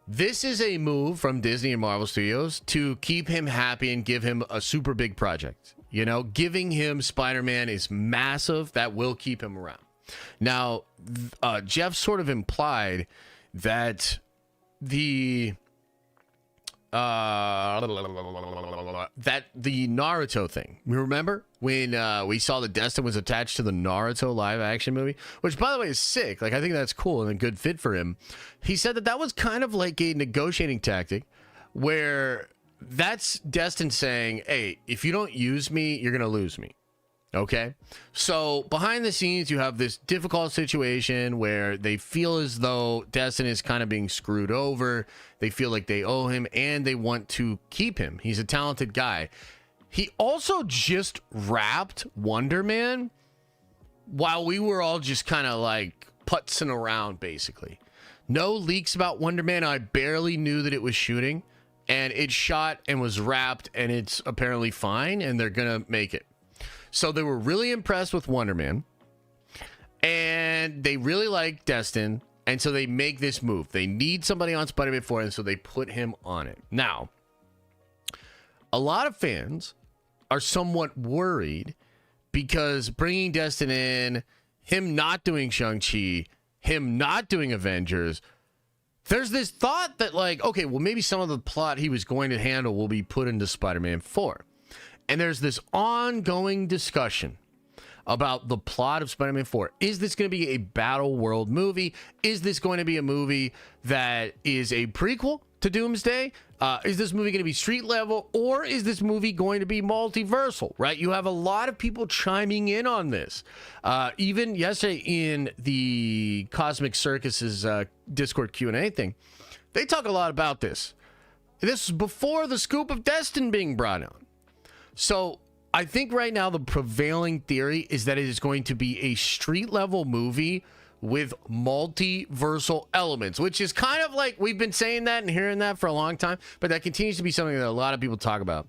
This is a move from Disney and Marvel Studios to keep him happy and give him a super big project. You know, giving him Spider-Man is massive. That will keep him around. Now, Jeff sort of implied that the Naruto thing. Remember when we saw that Destin was attached to the Naruto live action movie, which by the way is sick. Like, I think that's cool and a good fit for him. He said that was kind of like a negotiating tactic where that's Destin saying, hey, if you don't use me, you're going to lose me. Okay, so behind the scenes, you have this difficult situation where they feel as though Destin is kind of being screwed over. They feel like they owe him and they want to keep him. He's a talented guy. He also just wrapped Wonder Man while we were all just kind of like putzing around, basically. No leaks about Wonder Man. I barely knew that it was shooting, and it shot and was wrapped, and it's apparently fine, and they're going to make it. So they were really impressed with Wonder Man, and they really like Destin, and so they make this move. They need somebody on Spider-Man 4, and so they put him on it. Now, a lot of fans are somewhat worried because bringing Destin in, him not doing Shang-Chi, him not doing Avengers, there's this thought that, like, okay, well, maybe some of the plot he was going to handle will be put into Spider-Man 4. And there's this ongoing discussion about the plot of Spider-Man 4. Is this going to be a Battle World movie? Is this going to be a movie that is a prequel to Doomsday? Is this movie going to be street level? Or is this movie going to be multiversal, right? You have a lot of people chiming in on this. Even yesterday in the Cosmic Circus's Discord Q&A thing, they talk a lot about this. This is before the scoop of Destin being brought on. So I think right now the prevailing theory is that it is going to be a street level movie with multiversal elements, which is kind of like we've been saying that and hearing that for a long time, but that continues to be something that a lot of people talk about,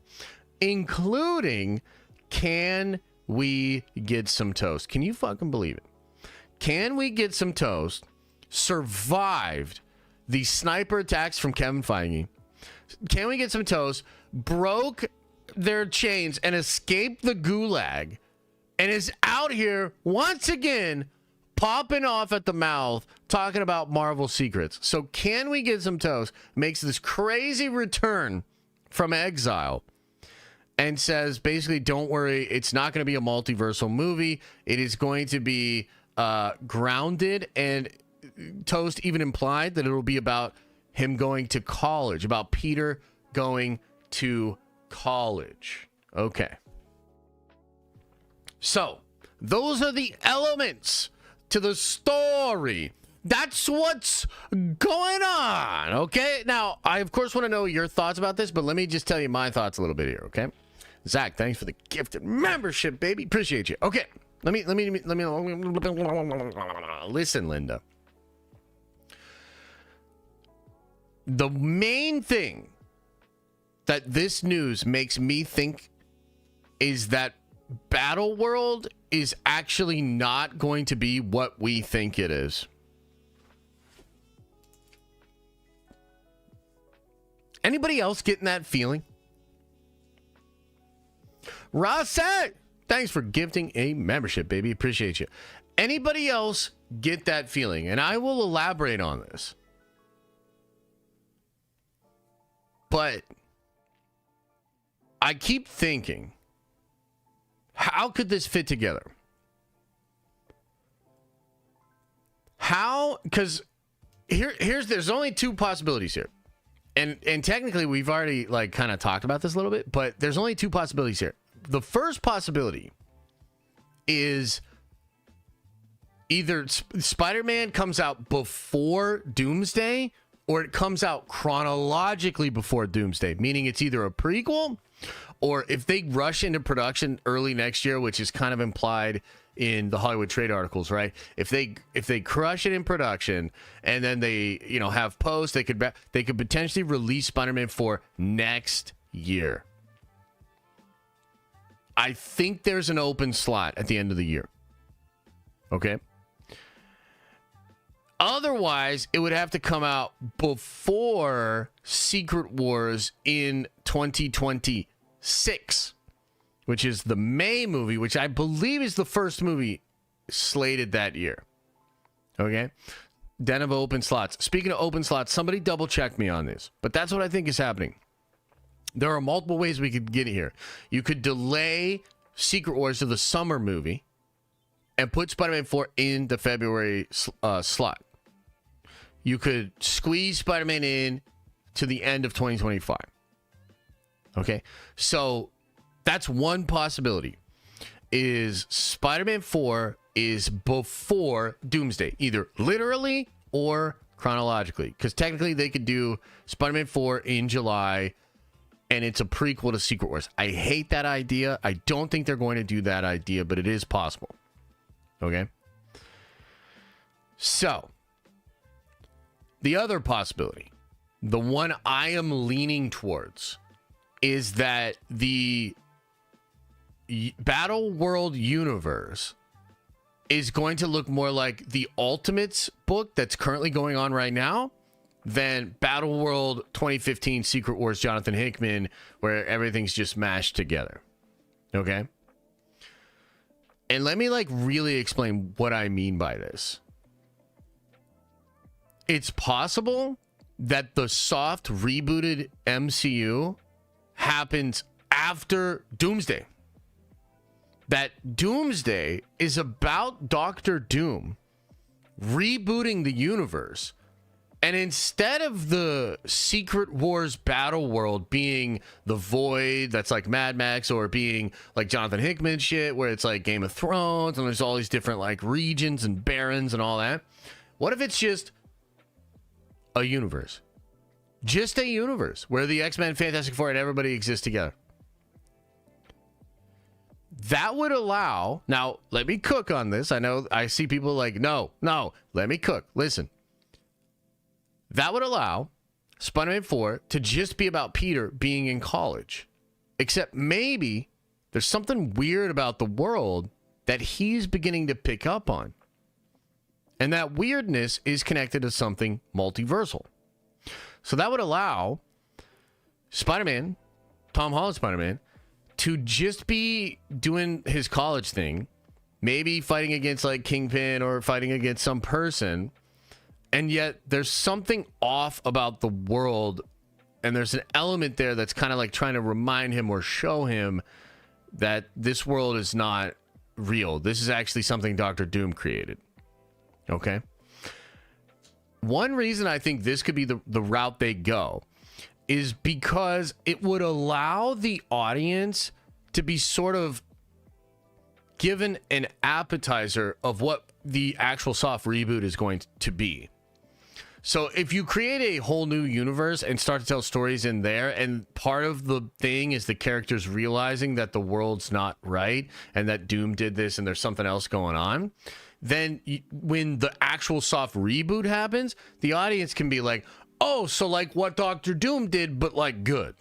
including, can we get some toast? Can you fucking believe it? Can we get some toast? Survived the sniper attacks from Kevin Feige. Can we get some toast? Broke their chains and escaped the gulag and is out here once again popping off at the mouth talking about Marvel secrets. So can we get some toast? Makes this crazy return from exile and says basically, don't worry, it's not going to be a multiversal movie. It is going to be grounded, and Toast even implied that it'll be about him going to college, about Peter going to college. Okay. So, those are the elements to the story. That's what's going on, okay? Now, I, of course, want to know your thoughts about this, but let me just tell you my thoughts a little bit here, okay? Zach, thanks for the gifted membership, baby. Appreciate you. Okay, let me listen, Linda. The main thing that this news makes me think is that Battle World is actually not going to be what we think it is. Anybody else getting that feeling? Rossette, thanks for gifting a membership, baby. Appreciate you. Anybody else get that feeling? And I will elaborate on this. But I keep thinking, how could this fit together? How? Because there's only two possibilities here. And technically we've already like kind of talked about this a little bit, but there's only two possibilities here. The first possibility is either Spider-Man comes out before Doomsday, or it comes out chronologically before Doomsday, meaning it's either a prequel, or if they rush into production early next year, which is kind of implied in the Hollywood Trade articles, right? If they crush it in production and then they, you know, have post, they could potentially release Spider-Man 4 next year. I think there's an open slot at the end of the year. Okay? Otherwise, it would have to come out before Secret Wars in 2026, which is the May movie, which I believe is the first movie slated that year. Okay? Den of open slots. Speaking of open slots, somebody double check me on this, but that's what I think is happening. There are multiple ways we could get here. You could delay Secret Wars to the summer movie and put Spider-Man 4 in the February slot. You could squeeze Spider-Man in to the end of 2025. Okay, so that's one possibility, is Spider-Man 4 is before Doomsday, either literally or chronologically, because technically they could do Spider-Man 4 in July and it's a prequel to Secret Wars. I hate that idea. I don't think they're going to do that idea, but it is possible. Okay, so the other possibility, the one I am leaning towards, is that the Battle World universe is going to look more like the Ultimates book that's currently going on right now than Battle World 2015 Secret Wars Jonathan Hickman, where everything's just mashed together. Okay? And let me really explain what I mean by this. It's possible that the soft rebooted MCU happens after Doomsday. That Doomsday is about Doctor Doom rebooting the universe. And instead of the Secret Wars Battle World being the Void that's like Mad Max, or being like Jonathan Hickman shit where it's like Game of Thrones and there's all these different like regions and barons and all that, what if it's just a universe? Just a universe where the X-Men, Fantastic Four, and everybody exists together. That would allow... Now, let me cook on this. I know I see people like, no, let me cook. Listen. That would allow Spider-Man 4 to just be about Peter being in college. Except maybe there's something weird about the world that he's beginning to pick up on. And that weirdness is connected to something multiversal. So that would allow Spider-Man, Tom Holland Spider-Man, to just be doing his college thing, maybe fighting against like Kingpin or fighting against some person, and yet there's something off about the world, and there's an element there that's kind of like trying to remind him or show him that this world is not real. This is actually something Dr. Doom created. Okay? One reason I think this could be the route they go is because it would allow the audience to be sort of given an appetizer of what the actual soft reboot is going to be. So if you create a whole new universe and start to tell stories in there, and part of the thing is the characters realizing that the world's not right and that Doom did this and there's something else going on, then when the actual soft reboot happens, the audience can be like, oh, so like what Doctor Doom did, but like good.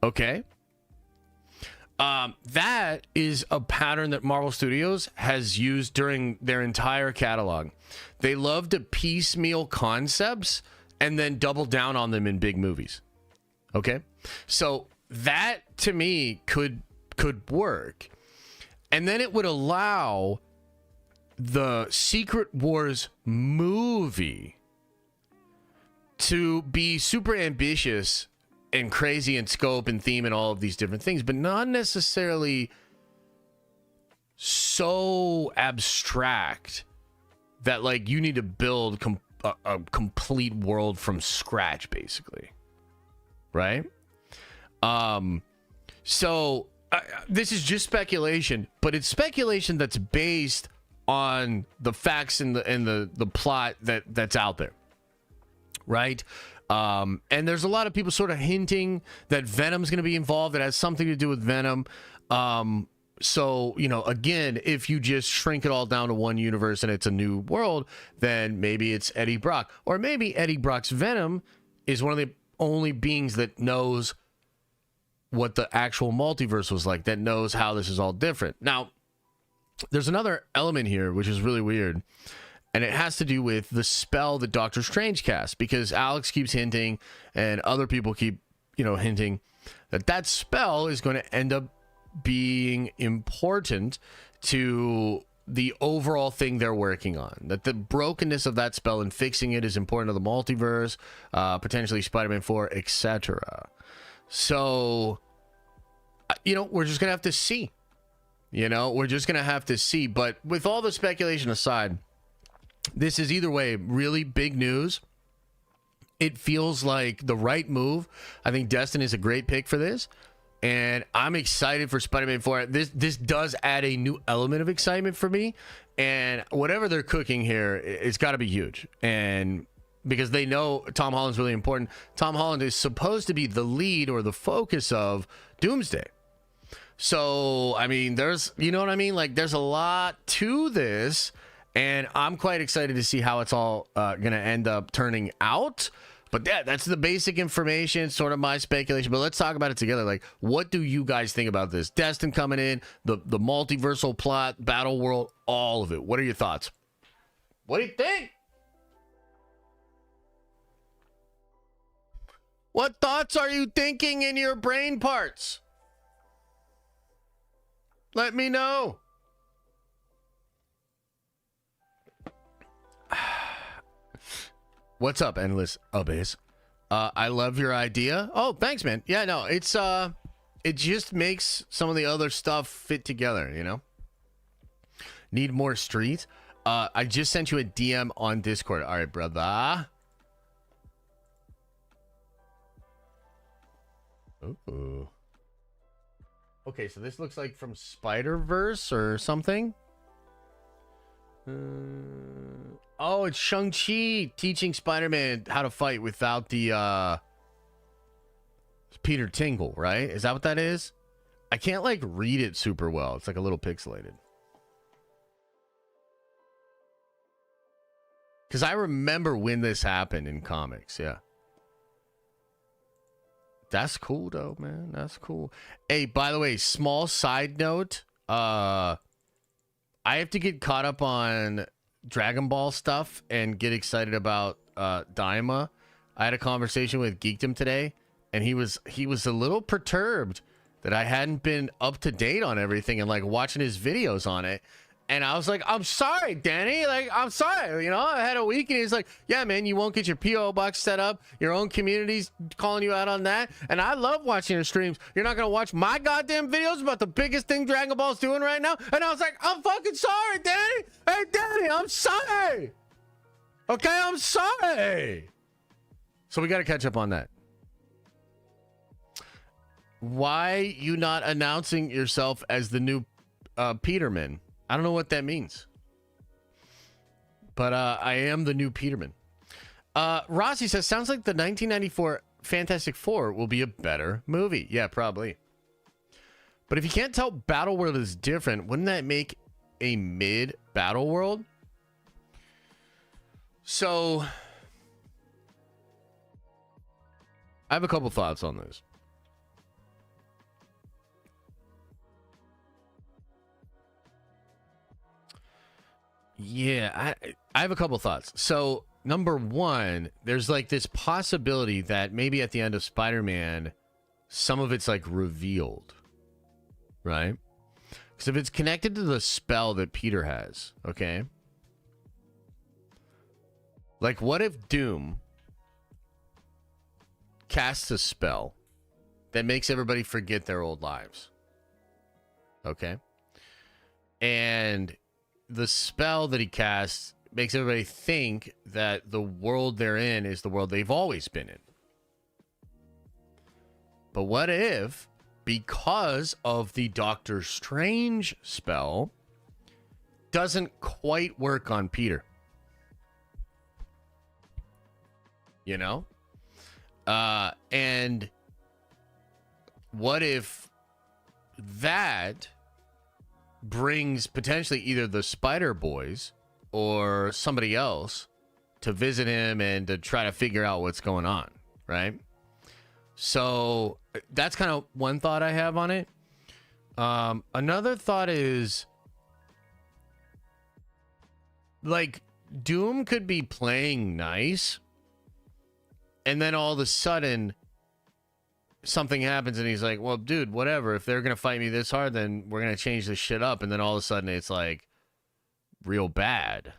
Okay. That is a pattern that Marvel Studios has used during their entire catalog. They love to piecemeal concepts and then double down on them in big movies. Okay. So that to me could work. And then it would allow the Secret Wars movie to be super ambitious and crazy in scope and theme and all of these different things, but not necessarily so abstract that like you need to build a complete world from scratch, basically. Right? So this is just speculation, but it's speculation that's based on the facts and the plot that's out there. Right? And there's a lot of people sort of hinting that Venom's going to be involved. It has something to do with Venom. So, you know, again, if you just shrink it all down to one universe and it's a new world, then maybe it's Eddie Brock. Or maybe Eddie Brock's Venom is one of the only beings that knows what the actual multiverse was like, that knows how this is all different. Now, there's another element here, which is really weird. And it has to do with the spell that Doctor Strange casts, because Alex keeps hinting and other people keep, hinting that spell is going to end up being important to the overall thing they're working on. That the brokenness of that spell and fixing it is important to the multiverse, potentially Spider-Man 4, etc. So, we're just going to have to see. We're just going to have to see. But with all the speculation aside, this is either way really big news, It feels like the right move. I think Destin is a great pick for this. And I'm excited for Spider-Man 4. This does add a new element of excitement for me. And whatever they're cooking here, it's got to be huge. And because they know Tom Holland's really important. Tom Holland is supposed to be the lead or the focus of Doomsday. So, I mean, there's, you know what I mean? Like, there's a lot to this. And I'm quite excited to see how it's all going to end up turning out. But that's the basic information, sort of my speculation. But let's talk about it together. Like, what do you guys think about this? Destin coming in, the multiversal plot, battle world, all of it. What are your thoughts? What do you think? What thoughts are you thinking in your brain parts? Let me know. What's up, Endless Abyss? I love your idea. Oh, thanks, man. Yeah, no, it's it just makes some of the other stuff fit together, you know? Need more streets? I just sent you a DM on Discord. All right, brother. Ooh. Okay, so this looks like from Spider-Verse or something. Oh, it's Shang-Chi teaching Spider-Man how to fight without the Peter Tingle, right? Is that what that is? I can't like read it super well. It's like a little pixelated. Because I remember when this happened in comics, yeah. That's cool though, man. That's cool. Hey, by the way, small side note, I have to get caught up on Dragon Ball stuff and get excited about Daima. I had a conversation with Geekdom today, and he was a little perturbed that I hadn't been up to date on everything and like watching his videos on it. And I was like, I'm sorry, Danny. Like, I'm sorry. You know, I had a week, and he's like, yeah, man, you won't get your PO box set up. Your own community's calling you out on that. And I love watching your streams. You're not going to watch my goddamn videos about the biggest thing Dragon Ball's doing right now? And I was like, I'm fucking sorry, Danny. Hey, Danny, I'm sorry. Okay, I'm sorry. So we got to catch up on that. Why you not announcing yourself as the new Peterman? I don't know what that means. But I am the new Peterman. Rossi says, sounds like the 1994 Fantastic Four will be a better movie. Yeah, probably. But if you can't tell Battle World is different, wouldn't that make a mid Battle World? So, I have a couple thoughts on this. Yeah, I have a couple thoughts. So, number one, there's like this possibility that maybe at the end of Spider-Man, some of it's like revealed, right? Because if it's connected to the spell that Peter has, okay? Like, what if Doom casts a spell that makes everybody forget their old lives? Okay? And the spell that he casts makes everybody think that the world they're in is the world they've always been in. But what if, because of the Doctor Strange spell, doesn't quite work on Peter? You know? And what if that brings potentially either the Spider Boys or somebody else to visit him and to try to figure out what's going on, right? So that's kind of one thought I have on it. Another thought is, like, Doom could be playing nice, and then all of a sudden something happens and he's like, well, dude, whatever. If they're going to fight me this hard, then we're going to change this shit up. And then all of a sudden it's like real bad.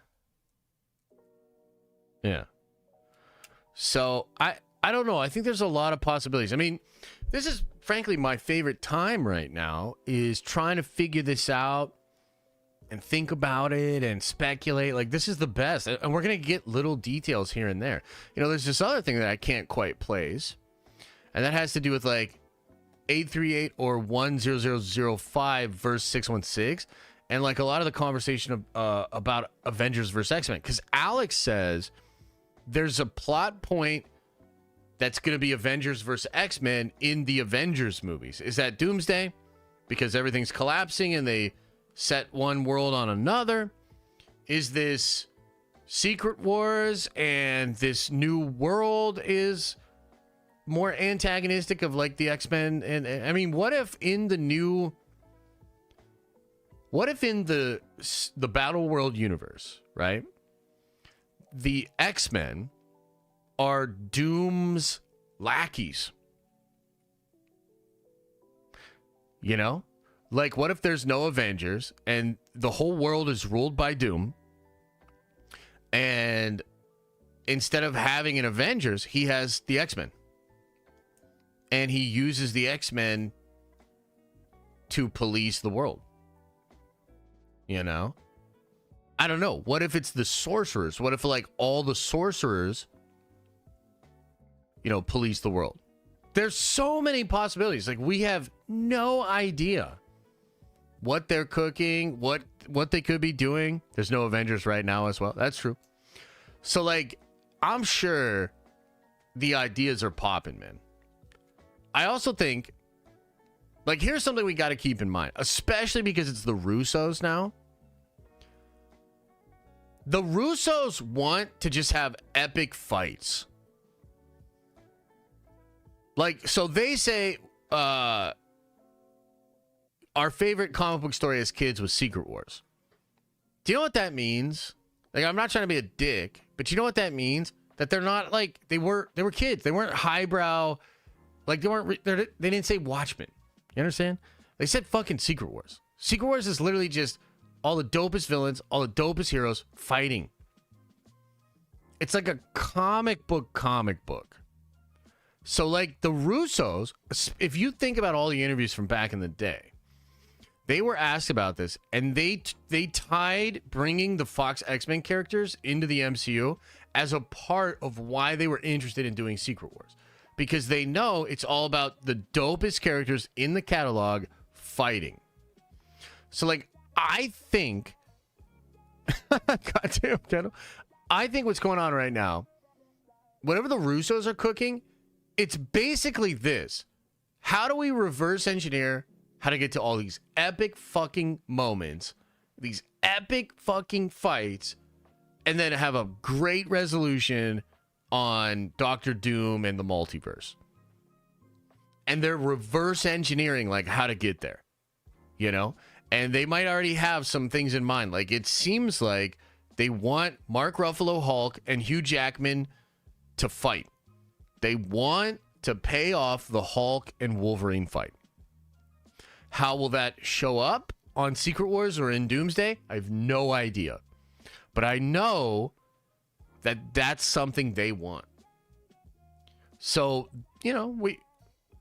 Yeah. So I don't know. I think there's a lot of possibilities. I mean, this is frankly my favorite time right now is trying to figure this out and think about it and speculate. Like, this is the best. And we're going to get little details here and there. You know, there's this other thing that I can't quite place. And that has to do with like 838 or 10005 verse 616. And like a lot of the conversation about Avengers versus X-Men. Because Alex says there's a plot point that's going to be Avengers versus X-Men in the Avengers movies. Is that Doomsday? Because everything's collapsing and they set one world on another. Is this Secret Wars and this new world is more antagonistic of like the X-Men? And I mean, what if in the Battle World universe, right? The X-Men are Doom's lackeys. You know? Like, what if there's no Avengers and the whole world is ruled by Doom? And instead of having an Avengers, he has the X-Men. And he uses the X-Men to police the world. You know? I don't know. What if it's the sorcerers? What if, like, all the sorcerers, you know, police the world? There's so many possibilities. Like, we have no idea what they're cooking, what they could be doing. There's no Avengers right now as well. That's true. So, like, I'm sure the ideas are popping, man. I also think, like, here's something we got to keep in mind, especially because it's the Russos now. The Russos want to just have epic fights. Like, so they say, our favorite comic book story as kids was Secret Wars. Do you know what that means? Like, I'm not trying to be a dick, but you know what that means? That they're not like, they were kids. They weren't highbrow. Like, they didn't say Watchmen. You understand? They said fucking Secret Wars. Secret Wars is literally just all the dopest villains, all the dopest heroes fighting. It's like a comic book. So, like, the Russos, if you think about all the interviews from back in the day, they were asked about this, and they tied bringing the Fox X-Men characters into the MCU as a part of why they were interested in doing Secret Wars. Because they know it's all about the dopest characters in the catalog fighting. So, like, I think... Goddamn, Kendall. I think what's going on right now, whatever the Russos are cooking, it's basically this. How do we reverse engineer how to get to all these epic fucking moments, these epic fucking fights, and then have a great resolution on Doctor Doom and the multiverse? And they're reverse engineering, like, how to get there, you know? And they might already have some things in mind. Like, it seems like they want Mark Ruffalo Hulk and Hugh Jackman to fight. They want to pay off the Hulk and Wolverine fight. How will that show up on Secret Wars or in Doomsday? I have no idea. But I know that that's something they want. So, you know,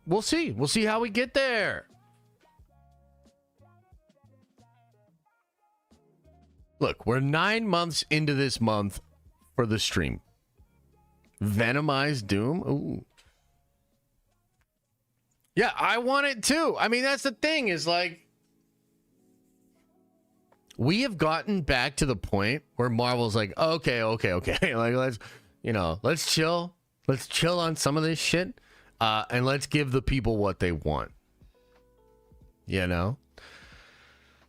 we'll see. We'll see how we get there. Look, we're 9 months into this month for the stream. Venomized Doom? Ooh. Yeah, I want it too. I mean, that's the thing is, like, we have gotten back to the point where Marvel's like, okay. Like, let's chill. Let's chill on some of this shit. And let's give the people what they want. You know?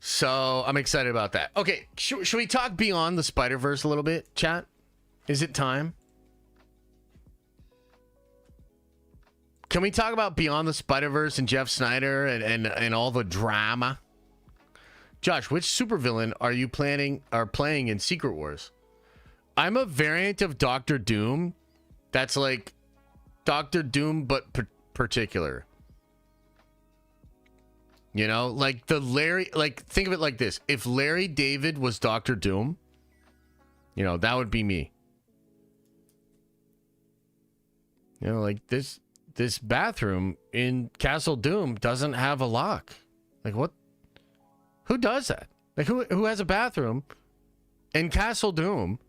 So I'm excited about that. Okay, should we talk beyond the Spider-Verse a little bit, chat? Is it time? Can we talk about Beyond the Spider-Verse and Jeff Snyder and all the drama? Josh, which supervillain are you playing in Secret Wars? I'm a variant of Doctor Doom. That's like Doctor Doom, but particular. You know, like think of it like this. If Larry David was Doctor Doom, you know, that would be me. You know, like this bathroom in Castle Doom doesn't have a lock. Like, what? Who does that? Like, who has a bathroom in Castle Doom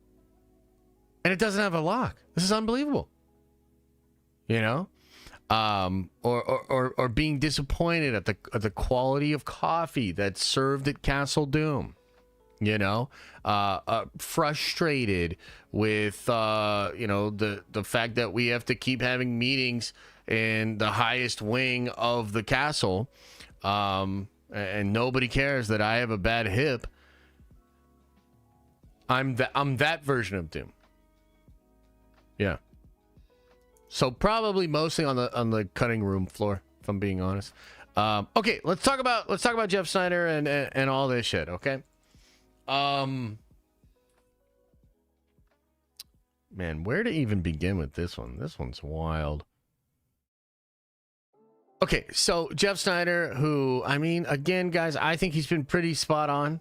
and it doesn't have a lock? This is unbelievable. You know? Or being disappointed at the quality of coffee that's served at Castle Doom. You know, frustrated with the fact that we have to keep having meetings in the highest wing of the castle, and nobody cares that I have a bad hip. I'm that version of Doom. Yeah. So probably mostly on the cutting room floor, if I'm being honest. Okay, let's talk about Jeff Snyder and all this shit. Okay. Man, where to even begin with this one? This one's wild. Okay, so Jeff Snyder, who, I mean, again, guys, I think he's been pretty spot on.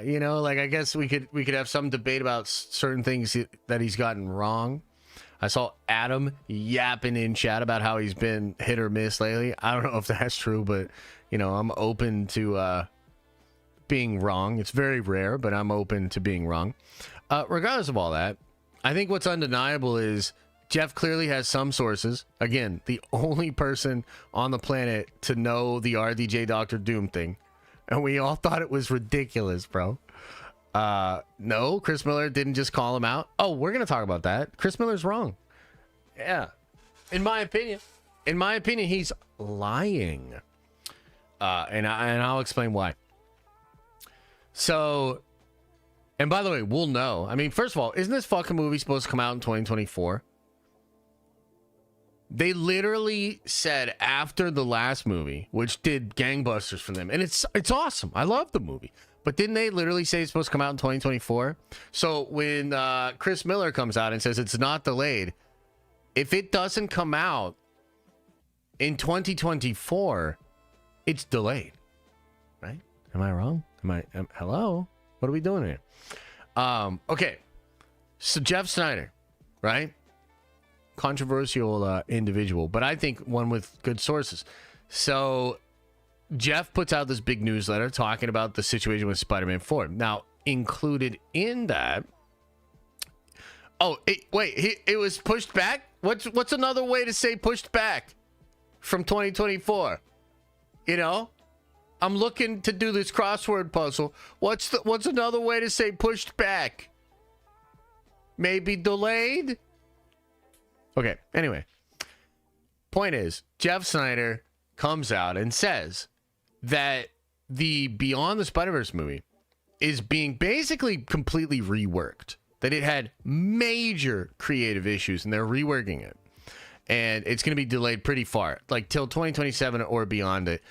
You know, like, I guess we could have some debate about certain things that he's gotten wrong. I saw Adam yapping in chat about how he's been hit or miss lately. I don't know if that's true, but, you know, I'm open to being wrong. It's very rare, but I'm open to being wrong. Regardless of all that, I think what's undeniable is Jeff clearly has some sources. Again, the only person on the planet to know the RDJ Doctor Doom thing. And we all thought it was ridiculous, bro. No, Chris Miller didn't just call him out. Oh, we're going to talk about that. Chris Miller's wrong. Yeah. In my opinion, he's lying. And I'll explain why. So, and by the way, we'll know. I mean, first of all, isn't this fucking movie supposed to come out in 2024? They literally said after the last movie, which did gangbusters for them, and it's awesome. I love the movie. But didn't they literally say it's supposed to come out in 2024? So when Chris Miller comes out and says it's not delayed, if it doesn't come out in 2024, it's delayed, right? Am I wrong? Hello? What are we doing here? Okay. So Jeff Snyder, right? Controversial individual, but I think one with good sources. So Jeff puts out this big newsletter talking about the situation with Spider-Man 4. Now, included in that... Oh, it was pushed back? What's another way to say pushed back from 2024? You know? I'm looking to do this crossword puzzle. What's another way to say pushed back? Maybe delayed? Okay, anyway. Point is, Jeff Snyder comes out and says that the Beyond the Spider-Verse movie is being basically completely reworked. That it had major creative issues and they're reworking it. And it's going to be delayed pretty far, like till 2027 or beyond it.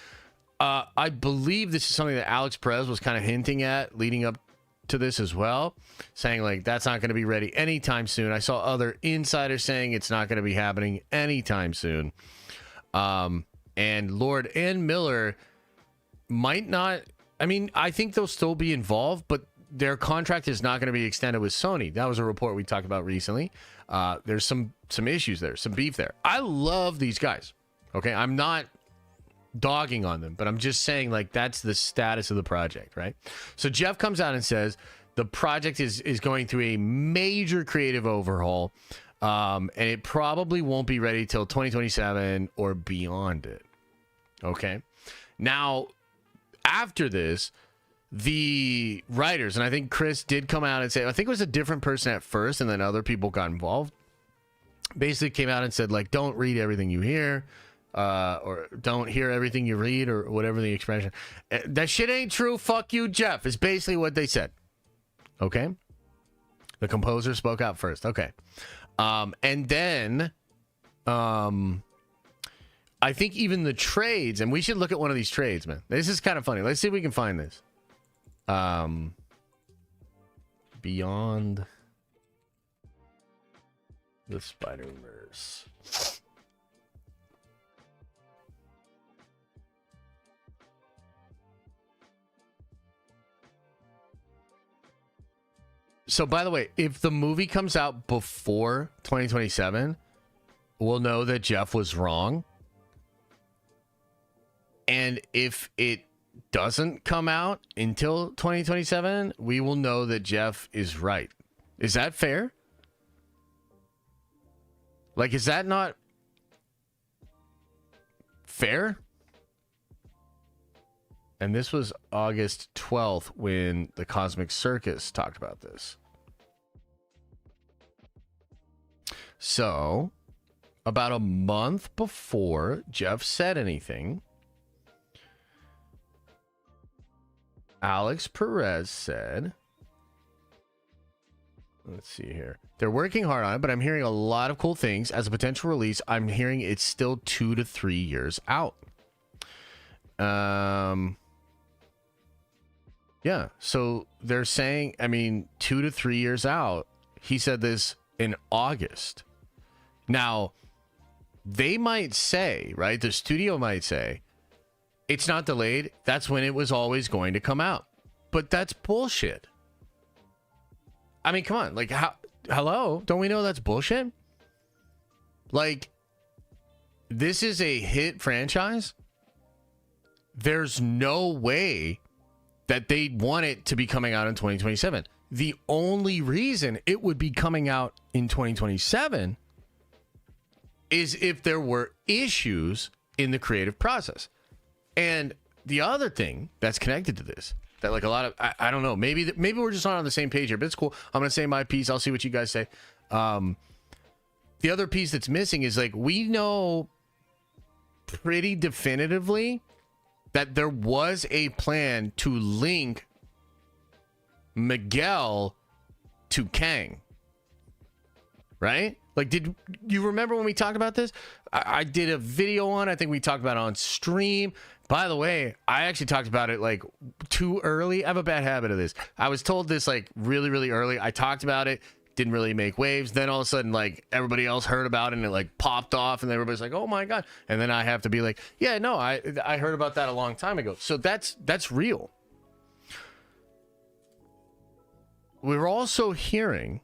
I believe this is something that Alex Perez was kind of hinting at leading up to this as well, saying like that's not going to be ready anytime soon. I saw other insiders saying it's not going to be happening anytime soon. And Lord and Miller might not. I mean, I think they'll still be involved, but their contract is not going to be extended with Sony. That was a report we talked about recently. There's some issues there, some beef there. I love these guys. Okay, I'm not dogging on them, but I'm just saying like that's the status of the project, right? So Jeff comes out and says the project is going through a major creative overhaul, and it probably won't be ready till 2027 or beyond it. Okay, now after this, the writers, and I think Chris did come out and say, I think it was a different person at first, and then other people got involved. Basically came out and said like, don't read everything you hear. Or don't hear everything you read, or whatever the expression. That shit ain't true. Fuck you, Jeff, is basically what they said. Okay? The composer spoke out first. Okay. And then, I think even the trades, and we should look at one of these trades, man. This is kind of funny. Let's see if we can find this. Beyond the Spider-Verse. So, by the way, if the movie comes out before 2027, we'll know that Jeff was wrong. And if it doesn't come out until 2027, we will know that Jeff is right. Is that fair? Like, is that not fair? And this was August 12th when the Cosmic Circus talked about this. So, about a month before Jeff said anything, Alex Perez said, let's see here. They're working hard on it, but I'm hearing a lot of cool things. As a potential release, I'm hearing it's still 2 to 3 years out. Yeah, so they're saying, I mean, 2 to 3 years out. He said this in August. Now, they might say, right? The studio might say, it's not delayed. That's when it was always going to come out. But that's bullshit. I mean, come on. Like, hello? Don't we know that's bullshit? Like, this is a hit franchise. There's no way that they'd want it to be coming out in 2027. The only reason it would be coming out in 2027 is if there were issues in the creative process. And the other thing that's connected to this, that like a lot of, I don't know, maybe we're just not on the same page here, but it's cool. I'm going to say my piece. I'll see what you guys say. The other piece that's missing is like, we know pretty definitively that there was a plan to link Miguel to Kang. Right? Like, did you remember when we talked about this? I did a video on it. I think we talked about it on stream. By the way, I actually talked about it like too early. I have a bad habit of this. I was told this like really, really early. I talked about it. Didn't really make waves. Then all of a sudden, like, everybody else heard about it and it like popped off and everybody's like, oh my God. And then I have to be like, yeah, no, I heard about that a long time ago. So that's real. We're also hearing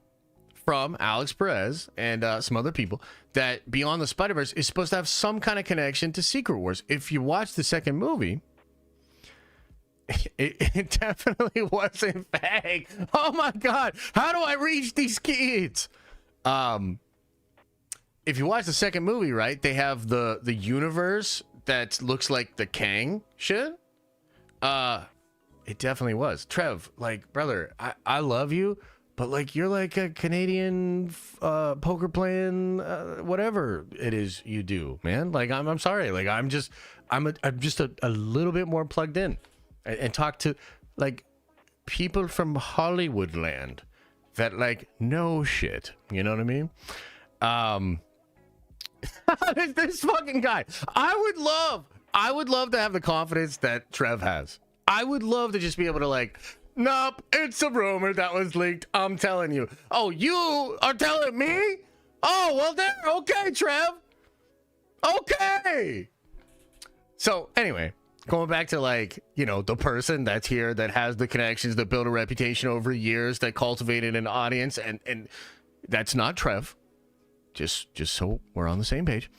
from Alex Perez and some other people that Beyond the Spider-Verse is supposed to have some kind of connection to Secret Wars. If you watch the second movie, it definitely wasn't fake. Oh my God, how do I reach these kids? If you watch the second movie, right, they have the universe that looks like the Kang shit. It definitely was. Trev, like, brother, I love you, but like, you're like a Canadian poker playing whatever it is you do, man. Like, I'm sorry. Like, I'm just a little bit more plugged in and talk to like people from Hollywood land that like know shit. You know what I mean? This fucking guy. I would love to have the confidence that Trev has. I would love to just be able to like, nope, it's a rumor that was leaked. I'm telling you. Oh, you are telling me? Oh, well, there. Okay, Trev. Okay. So anyway, going back to like, you know, the person that's here that has the connections, that built a reputation over years, that cultivated an audience, and that's not Trev. Just so we're on the same page.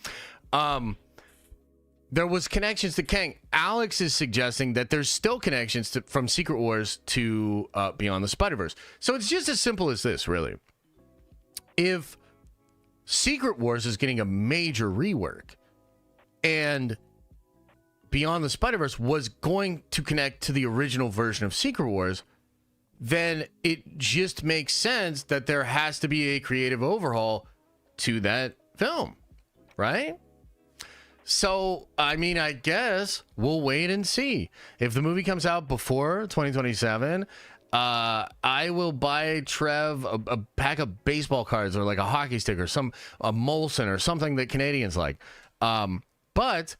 There was connections to Kang. Alex is suggesting that there's still connections from Secret Wars to Beyond the Spider-Verse. So it's just as simple as this, really. If Secret Wars is getting a major rework and Beyond the Spider-Verse was going to connect to the original version of Secret Wars, then it just makes sense that there has to be a creative overhaul to that film, right? So, I mean, I guess we'll wait and see. If the movie comes out before 2027, I will buy Trev a pack of baseball cards or like a hockey stick or a Molson or something that Canadians like. But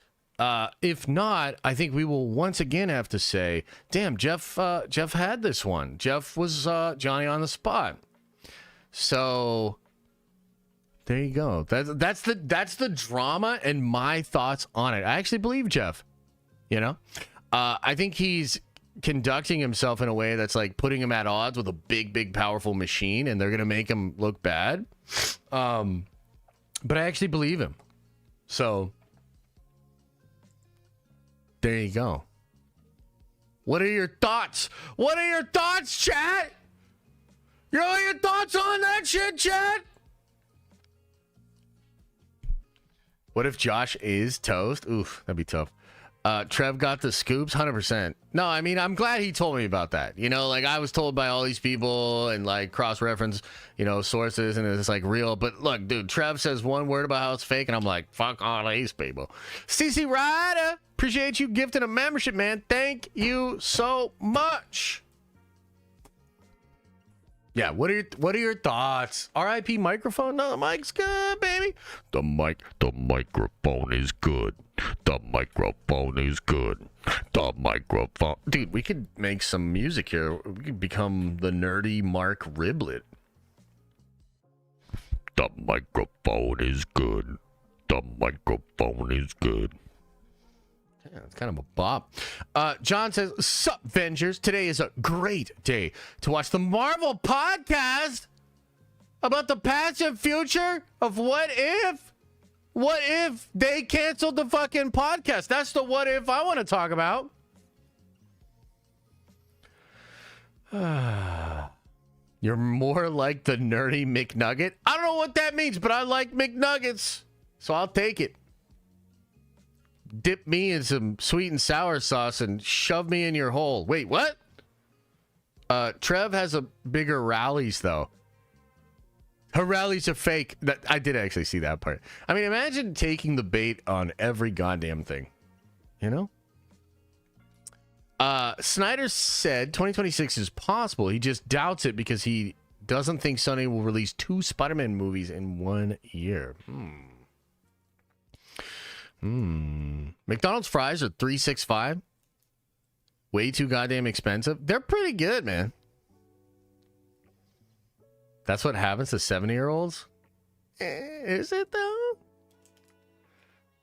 if not, I think we will once again have to say, damn, Jeff had this one. Jeff was Johnny on the spot. So there you go. That's the drama and my thoughts on it. I actually believe Jeff. You know, I think he's conducting himself in a way that's like putting him at odds with a big, powerful machine, and they're gonna make him look bad. But I actually believe him. So there you go. What are your thoughts? What are your thoughts, chat? Your thoughts on that shit, chat? What if Josh is toast? Oof, that'd be tough. Trev got the scoops, 100%. No, I mean, I'm glad he told me about that. You know, like I was told by all these people and like cross-reference, you know, sources, and it's like real. But look, dude, Trev says one word about how it's fake, and I'm like, fuck all these people. CC Ryder, appreciate you gifting a membership, man. Thank you so much. Yeah, what are your thoughts? RIP microphone? No, the mic's good, baby. The microphone is good. The microphone is good. The microphone. Dude, we could make some music here. We could become the nerdy Mark Riblet. The microphone is good. The microphone is good. Yeah, it's kind of a bop. John says, sup, Avengers. Today is a great day to watch the Marvel podcast about the past and future of what if they canceled the fucking podcast. That's the what if I want to talk about. You're more like the nerdy McNugget. I don't know what that means, but I like McNuggets, so I'll take it. Dip me in some sweet and sour sauce and shove me in your hole. Wait, what? Trev has a bigger rallies, though. Her rallies are fake. I did actually see that part. I mean, imagine taking the bait on every goddamn thing. You know? Snyder said 2026 is possible. He just doubts it because he doesn't think Sony will release 2 Spider-Man movies in 1 year. McDonald's fries are $3.65. Way too goddamn expensive. They're pretty good, man. That's what happens to 70-year-olds? Is it though?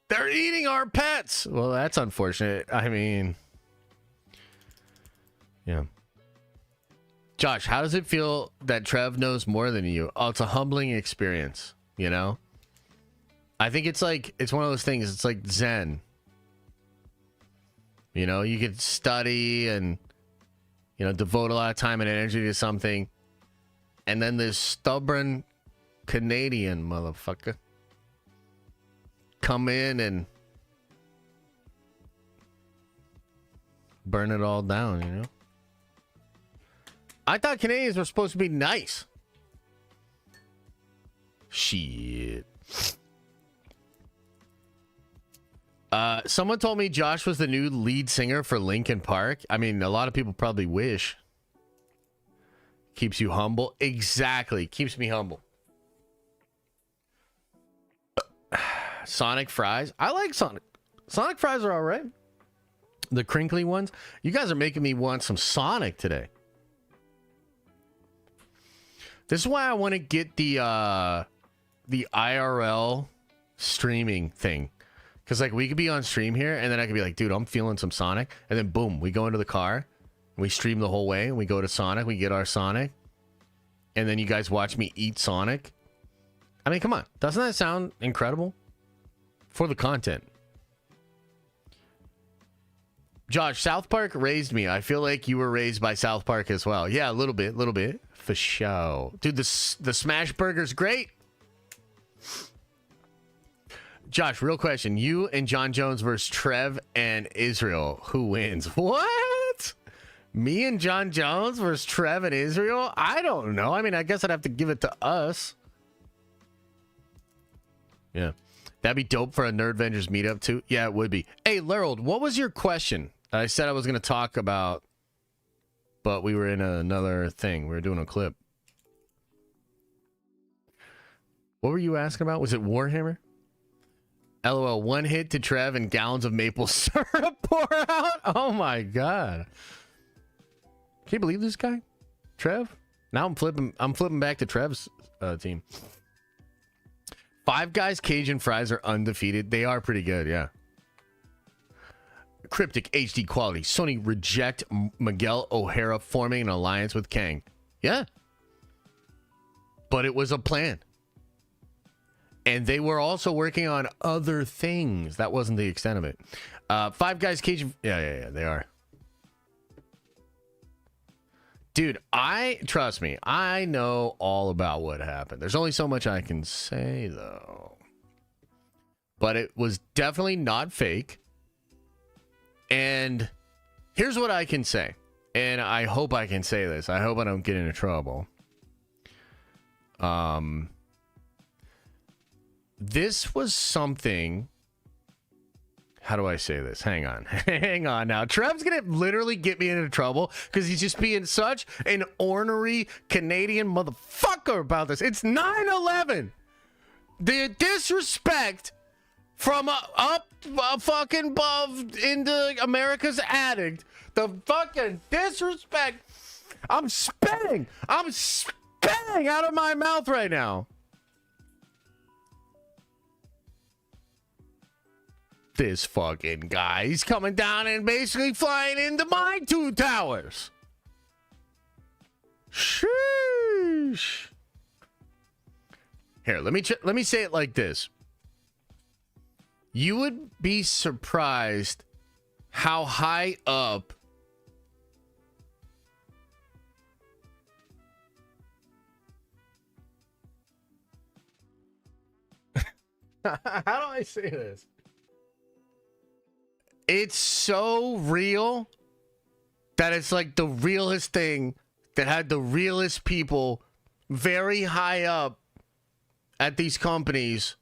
They're eating our pets. Well, that's unfortunate. I mean, yeah. Josh, how does it feel that Trev knows more than you? Oh, it's a humbling experience, you know? I think it's like, it's one of those things. It's like Zen. You know, you could study and, you know, devote a lot of time and energy to something. And then this stubborn Canadian motherfucker come in and burn it all down, you know? I thought Canadians were supposed to be nice. Shit. Someone told me Josh was the new lead singer for Linkin Park. I mean, a lot of people probably wish. Keeps you humble. Exactly. Keeps me humble. Sonic fries. I like Sonic. Sonic fries are all right. The crinkly ones. You guys are making me want some Sonic today. This is why I want to get the IRL streaming thing. Because, like, we could be on stream here, and then I could be like, dude, I'm feeling some Sonic. And then, boom, we go into the car, and we stream the whole way, and we go to Sonic, we get our Sonic. And then you guys watch me eat Sonic. I mean, come on. Doesn't that sound incredible? For the content. Josh, South Park raised me. I feel like you were raised by South Park as well. Yeah, a little bit. For sure. Dude, the Smash Burger's great. Josh, real question. You and John Jones versus Trev and Israel. Who wins? What? Me and John Jones versus Trev and Israel? I don't know. I mean, I guess I'd have to give it to us. Yeah. That'd be dope for a Nerd Avengers meetup, too. Yeah, it would be. Hey, Lerold, what was your question? I said I was going to talk about, but we were in another thing. We were doing a clip. What were you asking about? Was it Warhammer? LOL, 1 hit to Trev and gallons of maple syrup pour out. Oh my god. Can you believe this guy? Trev? Now I'm flipping back to Trev's team. Five Guys Cajun fries are undefeated. They are pretty good, yeah. Cryptic HD quality. Sony reject Miguel O'Hara forming an alliance with Kang. Yeah. But it was a plan. And they were also working on other things. That wasn't the extent of it. Five Guys Cajun... Yeah, they are. Dude, trust me, I know all about what happened. There's only so much I can say, though. But it was definitely not fake. And here's what I can say. And I hope I can say this. I hope I don't get into trouble. This was something. How do I say this? Hang on. Hang on now. Trev's going to literally get me into trouble because he's just being such an ornery Canadian motherfucker about this. It's 9/11. The disrespect from up fucking above into America's attic. The fucking disrespect. I'm spitting out of my mouth right now. This fucking guy, he's coming down and basically flying into my two towers. Sheesh. Here, let me say it like this. You would be surprised how high up how do I say this? It's so real that it's like the realest thing that had the realest people very high up at these companies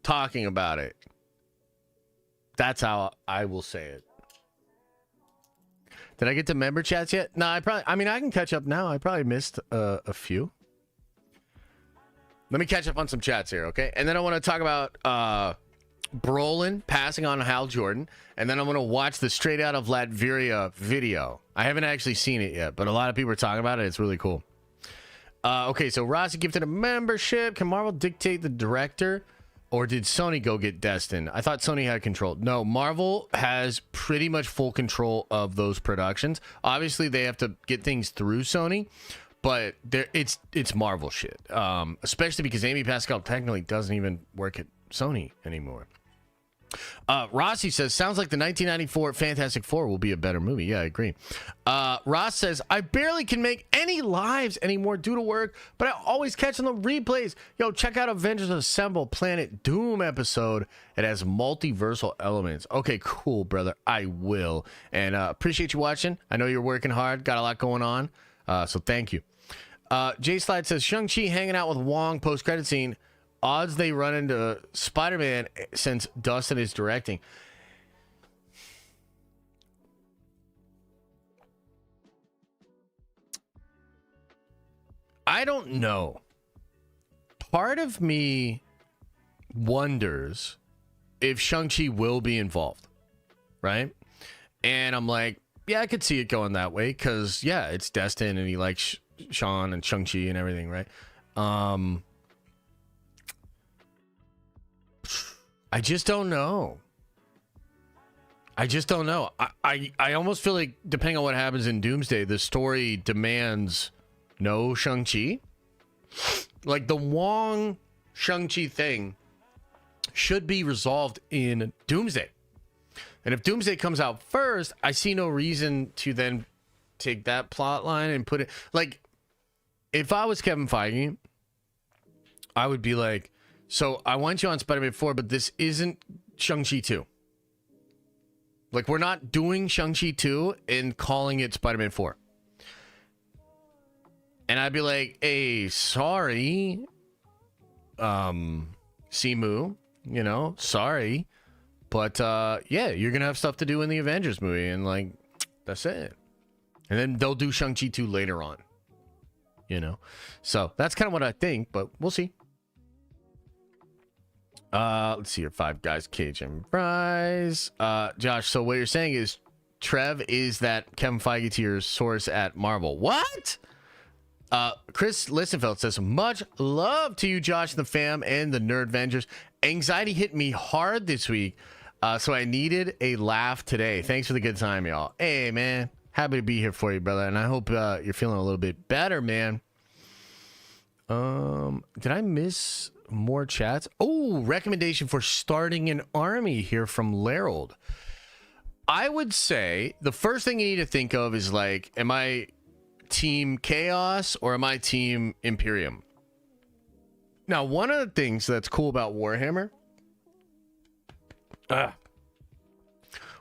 talking about it. That's how I will say it. Did I get to member chats yet? No, I can catch up now. I probably missed a few. Let me catch up on some chats here, okay? And then I want to talk about Brolin passing on Hal Jordan, and then I'm going to watch the Straight Out of Latveria video. I haven't actually seen it yet, but a lot of people are talking about it. It's really cool. Okay, so Rossi gifted a membership. Can Marvel dictate the director, or did Sony go get Destin? I thought Sony had control. No, Marvel has pretty much full control of those productions. Obviously, they have to get things through Sony, but it's Marvel shit. Especially because Amy Pascal technically doesn't even work at Sony anymore. Rossi says, sounds like the 1994 Fantastic Four will be a better movie. Yeah, I agree. Ross says, I barely can make any lives anymore due to work, but I always catch on the replays. Yo, check out Avengers Assemble Planet Doom episode. It has multiversal elements. Okay, cool, brother. I will. And appreciate you watching. I know you're working hard. Got a lot going on. So thank you. Jay Slide says, Shang-Chi hanging out with Wong post-credit scene. Odds they run into Spider-Man since Dustin is directing. I don't know. Part of me wonders if Shang-Chi will be involved, right? And I'm like, yeah, I could see it going that way because, yeah, it's Destin and he likes Sean and Shang-Chi and everything, right? I just don't know. I almost feel like, depending on what happens in Doomsday, the story demands no Shang-Chi. Like, the Wong Shang-Chi thing should be resolved in Doomsday. And if Doomsday comes out first, I see no reason to then take that plot line and put it... Like, if I was Kevin Feige, I would be like, so I want you on Spider-Man 4, but this isn't Shang-Chi 2. Like, we're not doing Shang-Chi 2 and calling it Spider-Man 4. And I'd be like, hey, sorry, Simu, sorry. But, yeah, you're going to have stuff to do in the Avengers movie. And, like, that's it. And then they'll do Shang-Chi 2 later on. So that's kind of what I think, but we'll see. Let's see here. Five Guys, Cajun Fries. Josh, so what you're saying is Trev is that Kevin Feige to your source at Marvel. What? Chris Listenfeld says, much love to you, Josh, and the fam, and the Nerd Avengers. Anxiety hit me hard this week, so I needed a laugh today. Thanks for the good time, y'all. Hey, man. Happy to be here for you, brother, and I hope you're feeling a little bit better, man. Did I miss more chats? Oh, recommendation for starting an army here from Larold. I would say the first thing you need to think of is, like, am I team Chaos or am I team Imperium? Now, one of the things that's cool about Warhammer,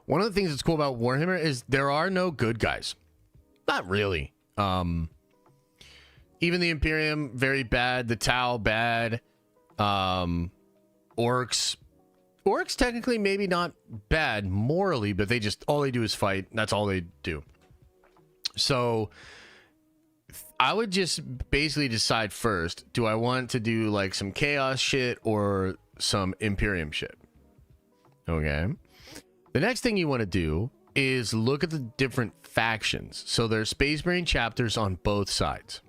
one of the things that's cool about Warhammer is there are no good guys. Not really. Even the Imperium, very bad. The Tau, bad. Orcs technically maybe not bad morally, but all they do is fight. That's all they do. So I would just basically decide first, do I want to do like some Chaos shit or some Imperium shit? Okay. The next thing you want to do is look at the different factions. So there's Space Marine chapters on both sides.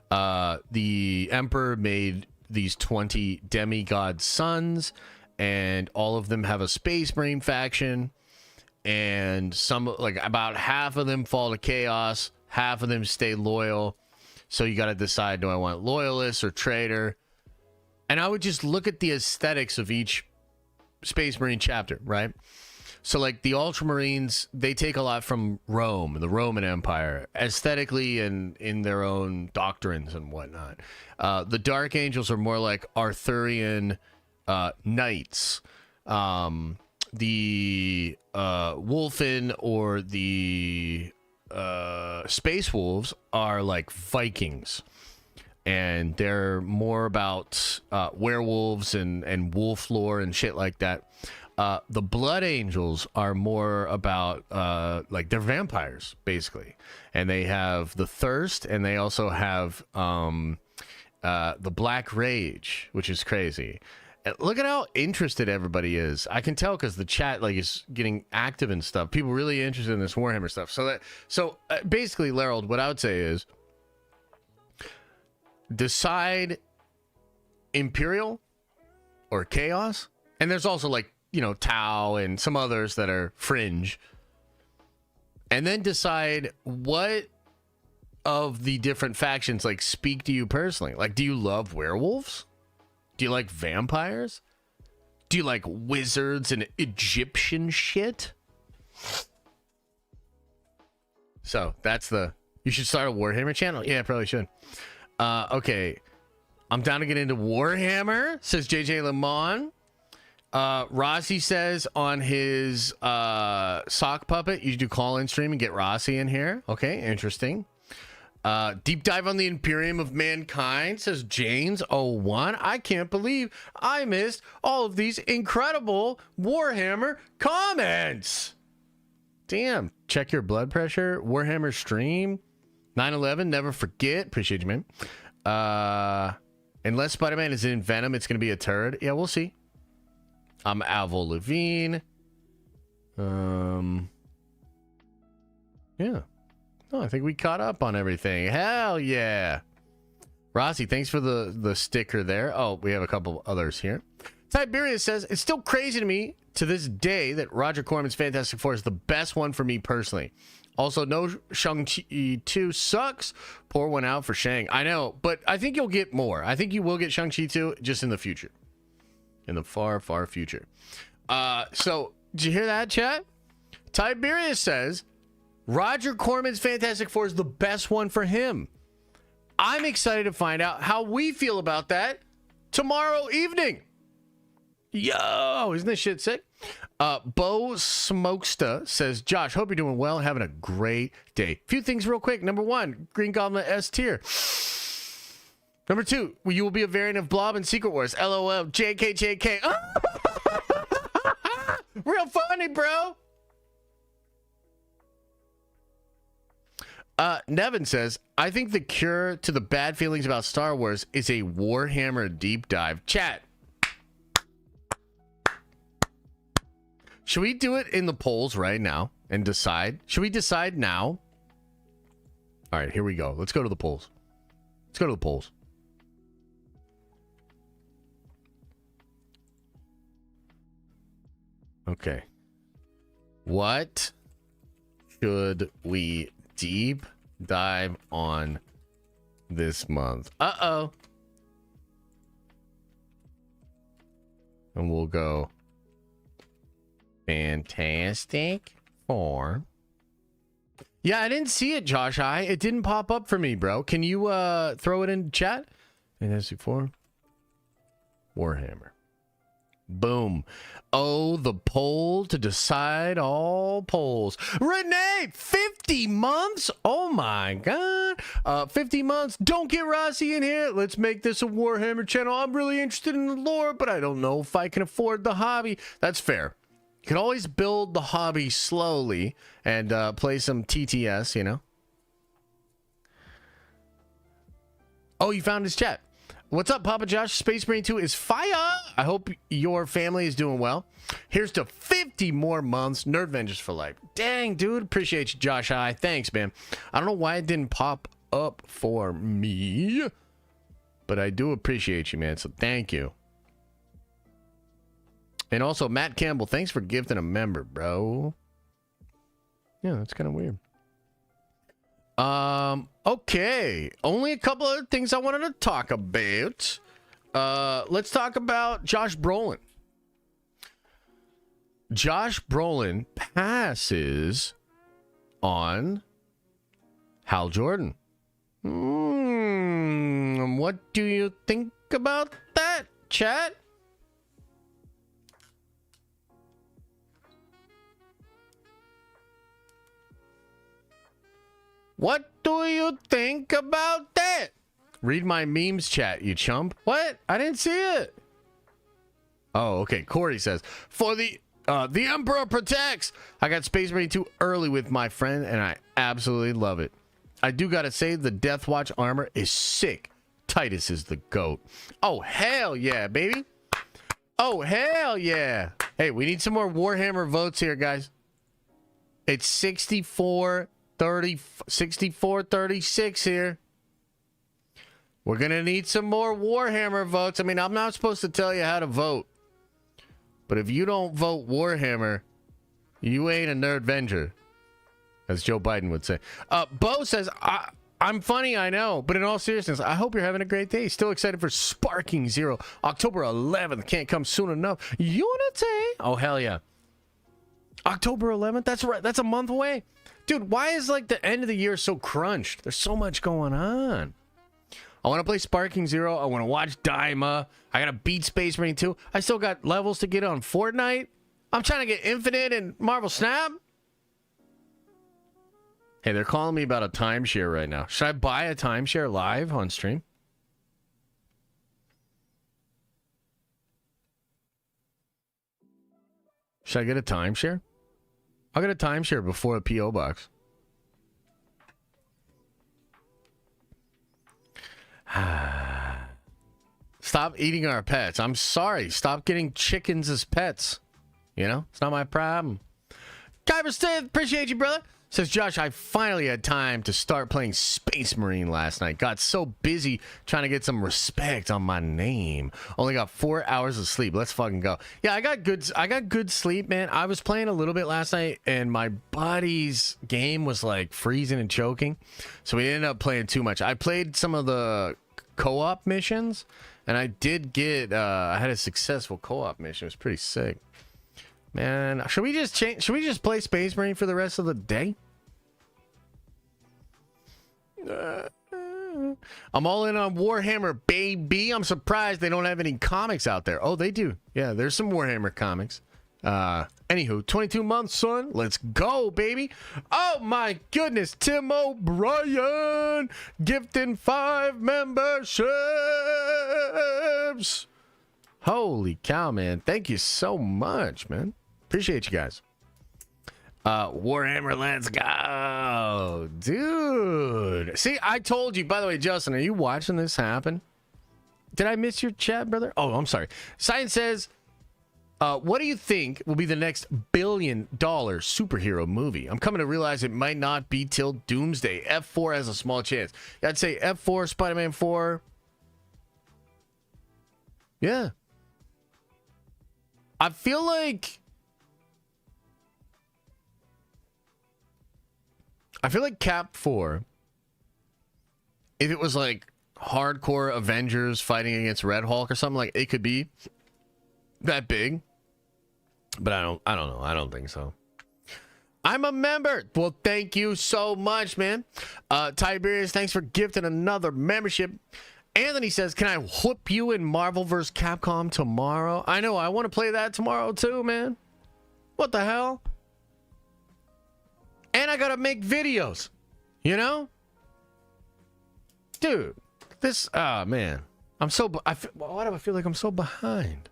The Emperor made these 20 demigod sons, and all of them have a Space Marine faction, and some, like about half of them fall to Chaos, half of them stay loyal. So you got to decide, do I want loyalist or traitor? And I would just look at the aesthetics of each Space Marine chapter, right? So like the Ultramarines, they take a lot from Rome, the Roman Empire, aesthetically and in their own doctrines and whatnot. The Dark Angels are more like Arthurian knights. The Wolfen or the Space Wolves are like Vikings. And they're more about werewolves and wolf lore and shit like that. The Blood Angels are more about like they're vampires basically, and they have the Thirst, and they also have the Black Rage, which is crazy. And look at how interested everybody is. I can tell because the chat like is getting active and stuff. People really interested in this Warhammer stuff. So basically, Lerald, what I would say is decide Imperial or Chaos, and there's also like, you know, Tau and some others that are fringe, and then decide what of the different factions like speak to you personally. Like, do you love werewolves? Do you like vampires? Do you like wizards and Egyptian shit? So that's you should start a Warhammer channel. Yeah, I probably should. Okay, I'm down to get into Warhammer, says JJ Lemon. Rossi says on his sock puppet, you should do call-in stream and get Rossi in here. Okay, interesting. Deep dive on the Imperium of Mankind, says Janes01. I can't believe I missed all of these incredible Warhammer comments. Damn, check your blood pressure. Warhammer stream. 9/11, never forget. Appreciate you, man. Unless Spider-Man is in Venom, it's going to be a turd. Yeah, we'll see. I'm Avril Lavigne. Yeah. Oh, I think we caught up on everything. Hell yeah. Rossi, thanks for the sticker there. Oh, we have a couple others here. Tiberius says, it's still crazy to me to this day that Roger Corman's Fantastic Four is the best one for me personally. Also, no Shang-Chi 2 sucks. Pour one out for Shang. I know, but I think you'll get more. I think you will get Shang-Chi 2 just in the future. In the far, far future. So, did you hear that, chat? Tiberius says, Roger Corman's Fantastic Four is the best one for him. I'm excited to find out how we feel about that tomorrow evening. Yo, isn't this shit sick? Bo Smokesta says, Josh, hope you're doing well and having a great day. Few things real quick. Number one, Green Goblin S tier. Number two, you will be a variant of Blob in Secret Wars. LOL, JK. Real funny, bro. Nevin says, I think the cure to the bad feelings about Star Wars is a Warhammer deep dive. Chat. Should we do it in the polls right now and decide? Should we decide now? All right, here we go. Let's go to the polls. Let's go to the polls. Okay. What should we deep dive on this month? Uh-oh. And we'll go Fantastic Four. Yeah, I didn't see it, Josh. It didn't pop up for me, bro. Can you throw it in chat? Dynasty 4. Warhammer. Boom. Oh, the poll to decide all polls. Renee, 50 months? Oh my God. 50 months. Don't get Rossi in here. Let's make this a Warhammer channel. I'm really interested in the lore, but I don't know if I can afford the hobby. That's fair. You can always build the hobby slowly and play some TTS, you know? Oh, you found his chat. What's up, Papa Josh? Space Marine 2 is fire. I hope your family is doing well. Here's to 50 more months. Nerd Vengers for life. Dang, dude. Appreciate you, Josh I. Thanks, man. I don't know why it didn't pop up for me, but I do appreciate you, man. So thank you. And also, Matt Campbell, thanks for gifting a member, bro. Yeah, that's kind of weird. Okay. Only a couple other things I wanted to talk about. Let's talk about Josh Brolin. Josh Brolin passes on Hal Jordan. What do you think about that, chat? What do you think about that? Read my memes chat, you chump. What? I didn't see it. Oh, okay. Corey says, for the Emperor protects. I got Space Marine 2 early with my friend, and I absolutely love it. I do gotta say, the Death Watch armor is sick. Titus is the GOAT. Oh, hell yeah, baby. Oh, hell yeah. Hey, we need some more Warhammer votes here, guys. It's 64-36 here. We're gonna need some more Warhammer votes. I mean, I'm not supposed to tell you how to vote, but if you don't vote Warhammer, you ain't a nerd venger, as Joe Biden would say. Bo says, I'm funny, I know, but in all seriousness, I hope you're having a great day. Still excited for Sparking Zero, October 11th. Can't come soon enough. Unity. Oh, hell yeah. October 11th? That's right. That's a month away. Dude, why is like the end of the year so crunched? There's so much going on. I want to play Sparking Zero. I want to watch Daima. I got to beat Space Marine 2. I still got levels to get on Fortnite. I'm trying to get Infinite and Marvel Snap. Hey, they're calling me about a timeshare right now. Should I buy a timeshare live on stream? Should I get a timeshare? I'll get a timeshare before a P.O. box. Stop eating our pets. I'm sorry. Stop getting chickens as pets. You know, it's not my problem. Kyber Stith, appreciate you, brother. Says Josh, I finally had time to start playing Space Marine last night. Got so busy trying to get some respect on my name. Only got 4 hours of sleep. Let's fucking go. Yeah, I got good sleep, man. I was playing a little bit last night and my buddy's game was like freezing and choking. So we ended up playing too much. I played some of the co-op missions and I did get I had a successful co-op mission. It was pretty sick. Man, should we just play Space Marine for the rest of the day? I'm all in on Warhammer, baby. I'm surprised they don't have any comics out there. Oh, they do. Yeah, there's some Warhammer comics. Anywho, 22 months, son. Let's go, baby. Oh, my goodness. Tim O'Brien gifting 5 memberships. Holy cow, man. Thank you so much, man. Appreciate you guys. Warhammer, let's go. Dude. See, I told you. By the way, Justin, are you watching this happen? Did I miss your chat, brother? Oh, I'm sorry. Science says, what do you think will be the next $1 billion superhero movie? I'm coming to realize it might not be till Doomsday. F4 has a small chance. I'd say F4, Spider-Man 4. Yeah. I feel like Cap 4, if it was like hardcore Avengers fighting against Red Hulk or something, like it could be that big. But I don't know. I don't think so. I'm a member. Well, thank you so much, man. Tiberius, thanks for gifting another membership. Anthony says, can I whoop you in Marvel vs. Capcom tomorrow? I know, I want to play that tomorrow too, man. What the hell? And I gotta make videos, you know? Dude, this, man. Why do I feel like I'm so behind?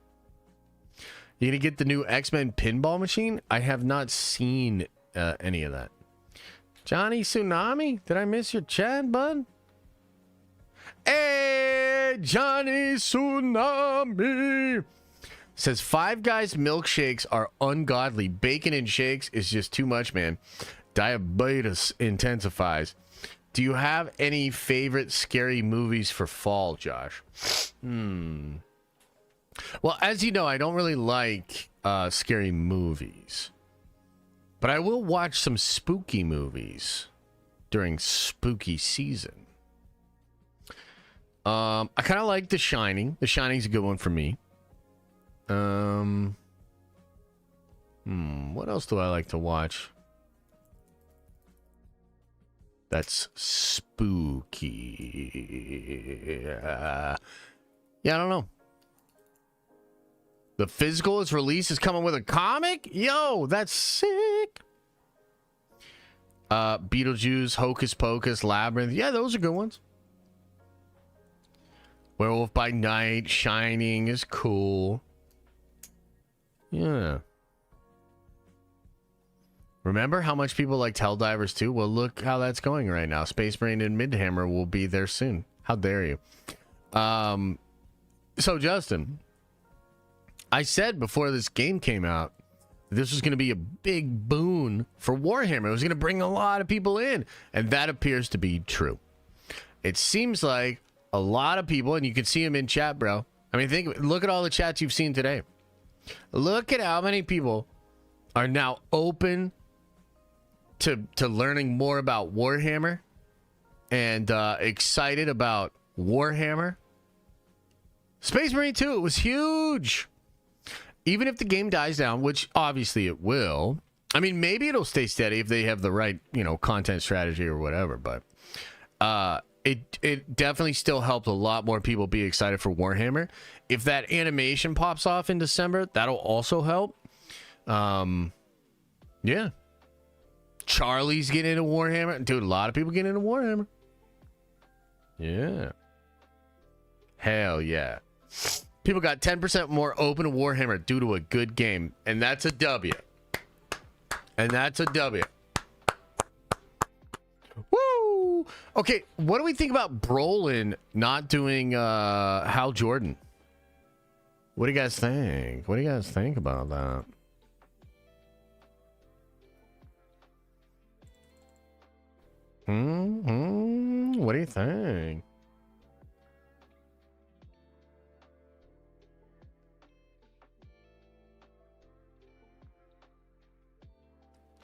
You gonna get the new X-Men pinball machine? I have not seen any of that. Johnny Tsunami? Did I miss your chat, bud? Hey, Johnny Tsunami! Says Five Guys milkshakes are ungodly. Bacon and shakes is just too much, man. Diabetes intensifies. Do you have any favorite scary movies for fall, Josh? Well, as you know, I don't really like scary movies. But I will watch some spooky movies during spooky season. I kind of like The Shining. The Shining's a good one for me. What else do I like to watch? That's spooky. Yeah, I don't know. The physical is released is coming with a comic? Yo, that's sick. Beetlejuice, Hocus Pocus, Labyrinth. Yeah, those are good ones. Werewolf by Night, Shining is cool. Yeah. Remember how much people liked Helldivers too? Well, look how that's going right now. Space Marine and Midhammer will be there soon. How dare you? So Justin, I said before this game came out, this was going to be a big boon for Warhammer. It was going to bring a lot of people in, and that appears to be true. It seems like a lot of people, and you can see them in chat, bro. I mean, look at all the chats you've seen today. Look at how many people are now open to learning more about Warhammer and excited about Warhammer. Space Marine 2, it was huge. Even if the game dies down, which obviously it will. I mean, maybe it'll stay steady if they have the right, content strategy or whatever. But it definitely still helped a lot more people be excited for Warhammer. If that animation pops off in December, that'll also help. Yeah. Charlie's getting into Warhammer. Dude, a lot of people get into Warhammer. Yeah. Hell yeah. People got 10% more open to Warhammer due to a good game. And that's a W. And that's a W. Woo! Okay, what do we think about Brolin not doing Hal Jordan? What do you guys think? What do you guys think about that? What do you think?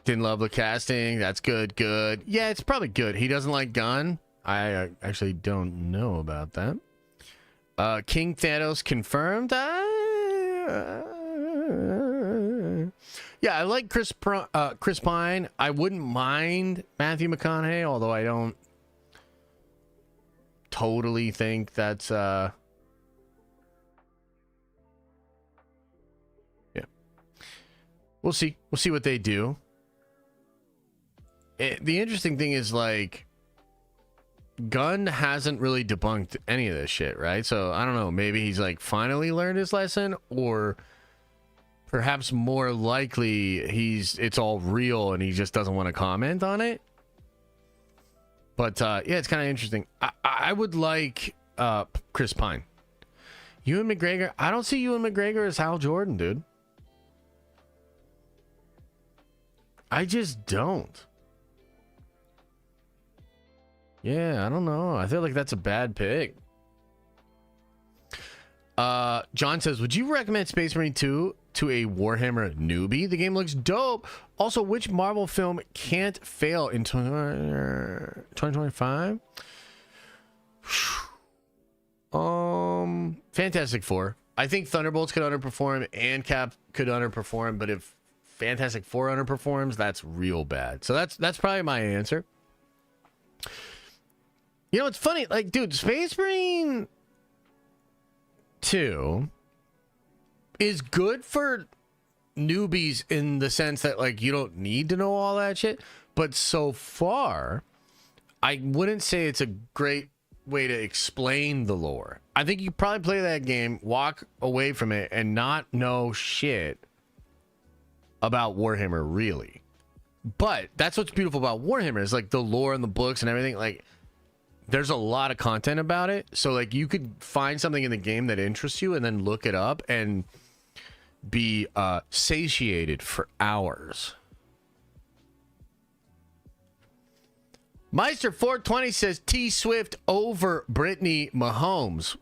Didn't love the casting. That's good. Good. Yeah, it's probably good. He doesn't like Gunn. I actually don't know about that. King Thanos confirmed. Yeah, I like Chris Pine. I wouldn't mind Matthew McConaughey, although I don't totally think that's yeah. We'll see. We'll see what they do. The interesting thing is, like, Gunn hasn't really debunked any of this shit, right? So I don't know. Maybe he's like finally learned his lesson, or perhaps more likely it's all real and he just doesn't want to comment on it. But yeah, it's kind of interesting. I would like Chris Pine. Ewan McGregor. I don't see Ewan McGregor as Hal Jordan, dude. I just don't. Yeah, I don't know. I feel like that's a bad pick. John says, would you recommend Space Marine 2 to a Warhammer newbie? The game looks dope. Also, which Marvel film can't fail in 2025? Fantastic Four. I think Thunderbolts could underperform and Cap could underperform, but if Fantastic Four underperforms, that's real bad. So that's probably my answer. You know, it's funny, like, dude, Space Marine 2 is good for newbies in the sense that, like, you don't need to know all that shit. But so far, I wouldn't say it's a great way to explain the lore. I think you probably play that game, walk away from it, and not know shit about Warhammer, really. But that's what's beautiful about Warhammer is, like, the lore and the books and everything. Like, there's a lot of content about it. So, like, you could find something in the game that interests you and then look it up and be satiated for hours. Meister 420 says T Swift over Brittany Mahomes.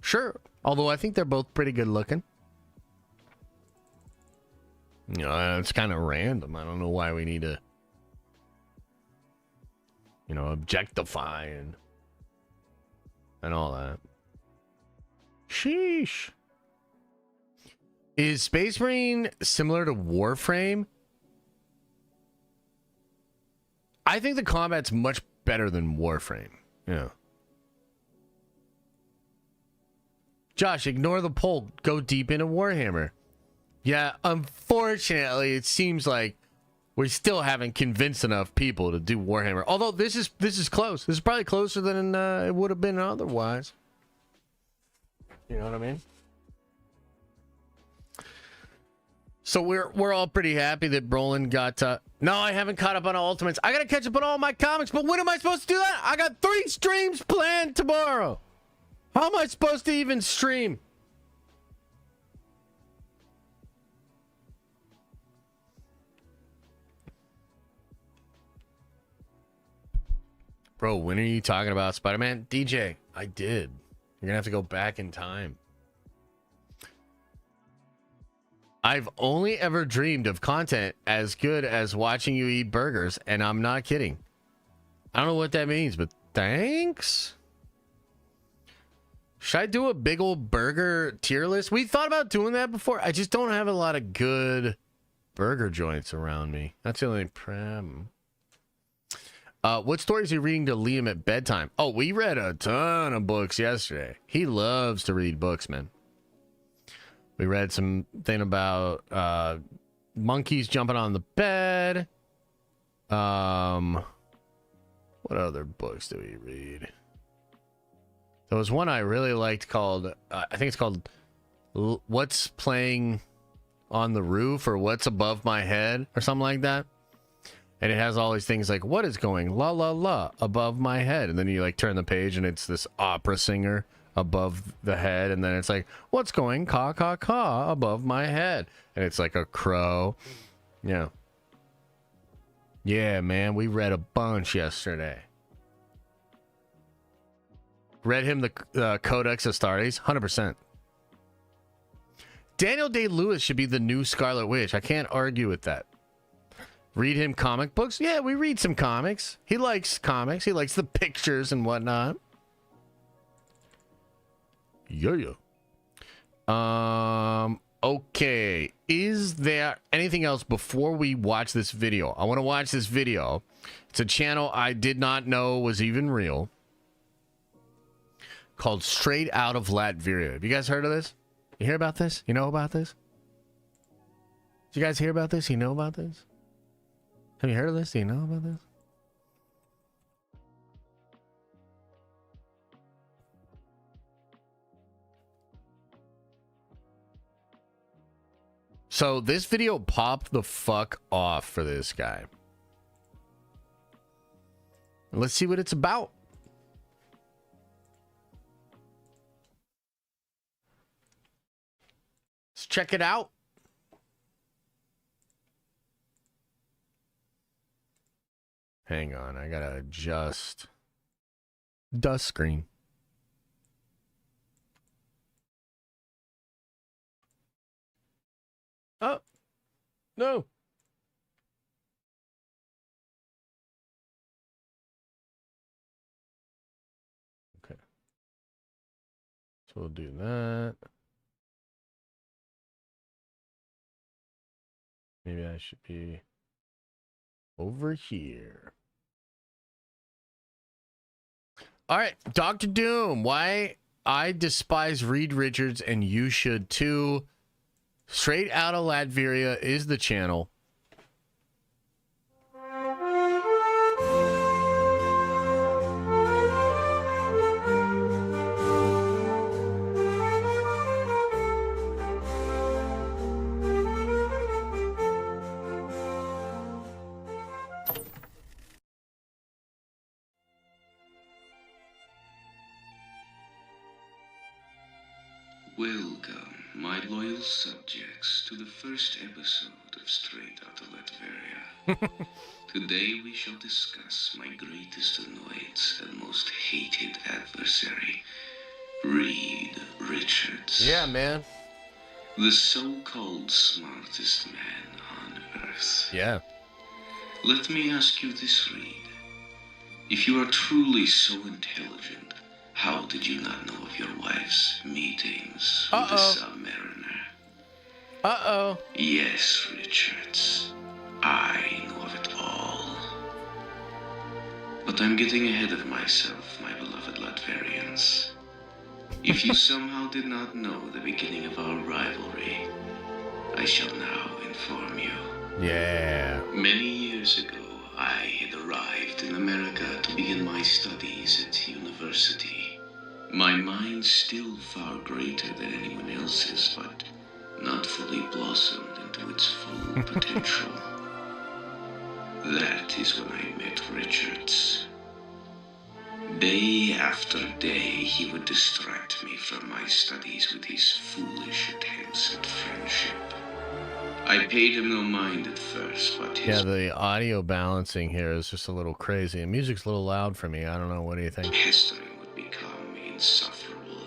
Sure. Although I think they're both pretty good looking. You know, it's kind of random. I don't know why we need to, you know, objectify and all that. Sheesh. Is Space Marine similar to Warframe? I think the combat's much better than Warframe. Yeah. Josh, ignore the poll. Go deep into Warhammer. Yeah, unfortunately, it seems like we still haven't convinced enough people to do Warhammer. Although this is close. This is probably closer than it would have been otherwise. You know what I mean? So we're all pretty happy that Brolin got. No, I haven't caught up on Ultimates. I gotta catch up on all my comics. But when am I supposed to do that? I got 3 streams planned tomorrow. How am I supposed to even stream? Bro, when are you talking about Spider-Man? DJ, I did. You're gonna have to go back in time. I've only ever dreamed of content as good as watching you eat burgers, and I'm not kidding. I don't know what that means, but thanks. Should I do a big old burger tier list? We thought about doing that before. I just don't have a lot of good burger joints around me. That's the only problem. What stories are you reading to Liam at bedtime? Oh, we read a ton of books yesterday. He loves to read books, man. We read something about monkeys jumping on the bed. What other books do we read? There was one I really liked called, I think it's called What's Playing on the Roof or What's Above My Head or something like that. And it has all these things like, what is going la la la above my head? And then you like turn the page and it's this opera singer above the head. And then it's like, what's going caw caw caw above my head? And it's like a crow. Yeah. Yeah, man. We read a bunch yesterday. Read him the Codex Astartes. 100%. Daniel Day-Lewis should be the new Scarlet Witch. I can't argue with that. Read him comic books? Yeah, we read some comics. He likes comics. He likes the pictures and whatnot. Yeah. Okay. Is there anything else before we watch this video? I want to watch this video. It's a channel I did not know was even real. Called Straight Out of Latveria. Have you guys heard of this? You hear about this? You know about this? Did you guys hear about this? You know about this? Have you heard of this? Do you know about this? So this video popped the fuck off for this guy. Let's see what it's about. Let's check it out. Hang on, I gotta adjust dust screen. Oh, no. Okay. we'll do that. Maybe I should be over here. All right, Dr. Doom, why I despise Reed Richards and you should too. Straight out of Latveria is the channel. Welcome, my loyal subjects, to the first episode of Straight Outta Latveria. Today we shall discuss my greatest annoyance and most hated adversary, Reed Richards. Yeah, man. The so-called smartest man on Earth. Yeah. Let me ask you this, Reed. If you are truly so intelligent, how did you not know of your wife's meetings with the Submariner? Uh-oh. Yes, Richards. I know of it all. But I'm getting ahead of myself, my beloved Latverians. If you somehow did not know the beginning of our rivalry, I shall now inform you. Yeah. Many years ago, I had arrived in America to begin my studies at university. My mind still far greater than anyone else's, but not fully blossomed into its full potential. That is when I met Richards. Day after day, he would distract me from my studies with his foolish attempts at friendship. I paid him no mind at first, but his the audio balancing here is just a little crazy. The music's a little loud for me. I don't know. What do you think? pestering would become insufferable.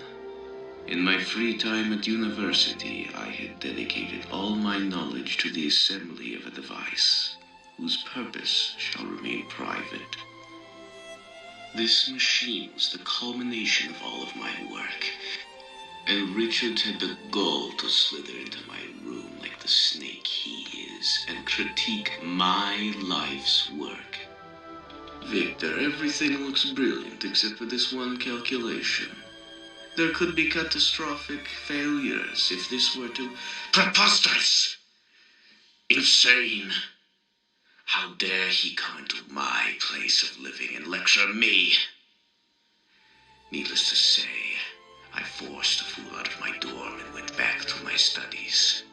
In my free time at university, I had dedicated all my knowledge to the assembly of a device, whose purpose shall remain private. This machine was the culmination of all of my work, and Richard had the gall to slither into my room like the snake he is and critique my life's work. Victor, everything looks brilliant except for this one calculation. There could be catastrophic failures if this were to... Preposterous! Insane! How dare he come into my place of living and lecture me? Needless to say, I forced the fool out of my dorm and went back to my studies.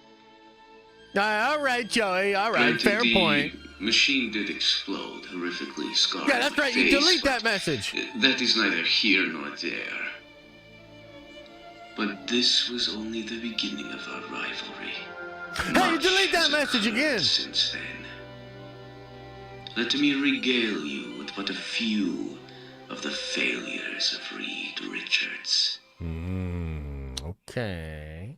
All right, Joey. All right, Granted, fair point. The machine did explode, horrifically scarred. Yeah, that's my right. face, You delete but that message. That is neither here nor there. But this was only the beginning of our rivalry. Hey, you delete that Much has message occurred again. Since then. Let me regale you with but a few of the failures of Reed Richards. Okay.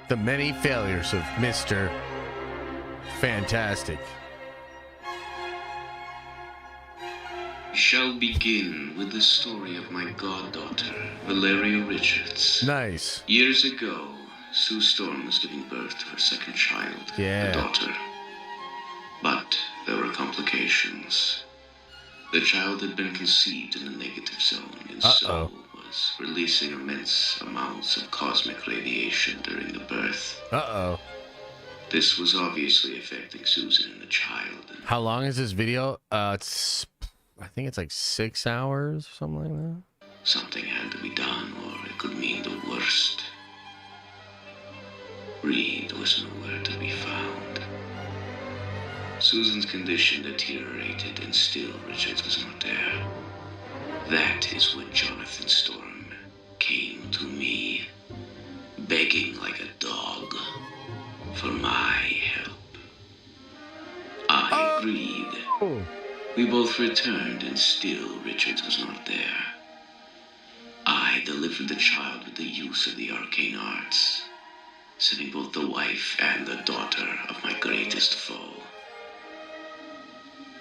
The many failures of Mr. Fantastic. We shall begin with the story of my goddaughter, Valeria Richards. Nice. Years ago, Sue Storm was giving birth to her second child, Yeah. a daughter. But there were complications. The child had been conceived in the negative zone and so was releasing immense amounts of cosmic radiation during the birth. This was obviously affecting Susan and the child. And How long is this video? I think it's like 6 hours or something like that. something had to be done, or it could mean the worst. Reed was nowhere to be found. Susan's condition deteriorated, and still Richards was not there. That is when Jonathan Storm came to me, begging like a dog for my help. I agreed. We both returned, and still Richards was not there. I delivered the child with the use of the arcane arts, setting both the wife and the daughter of my greatest foe.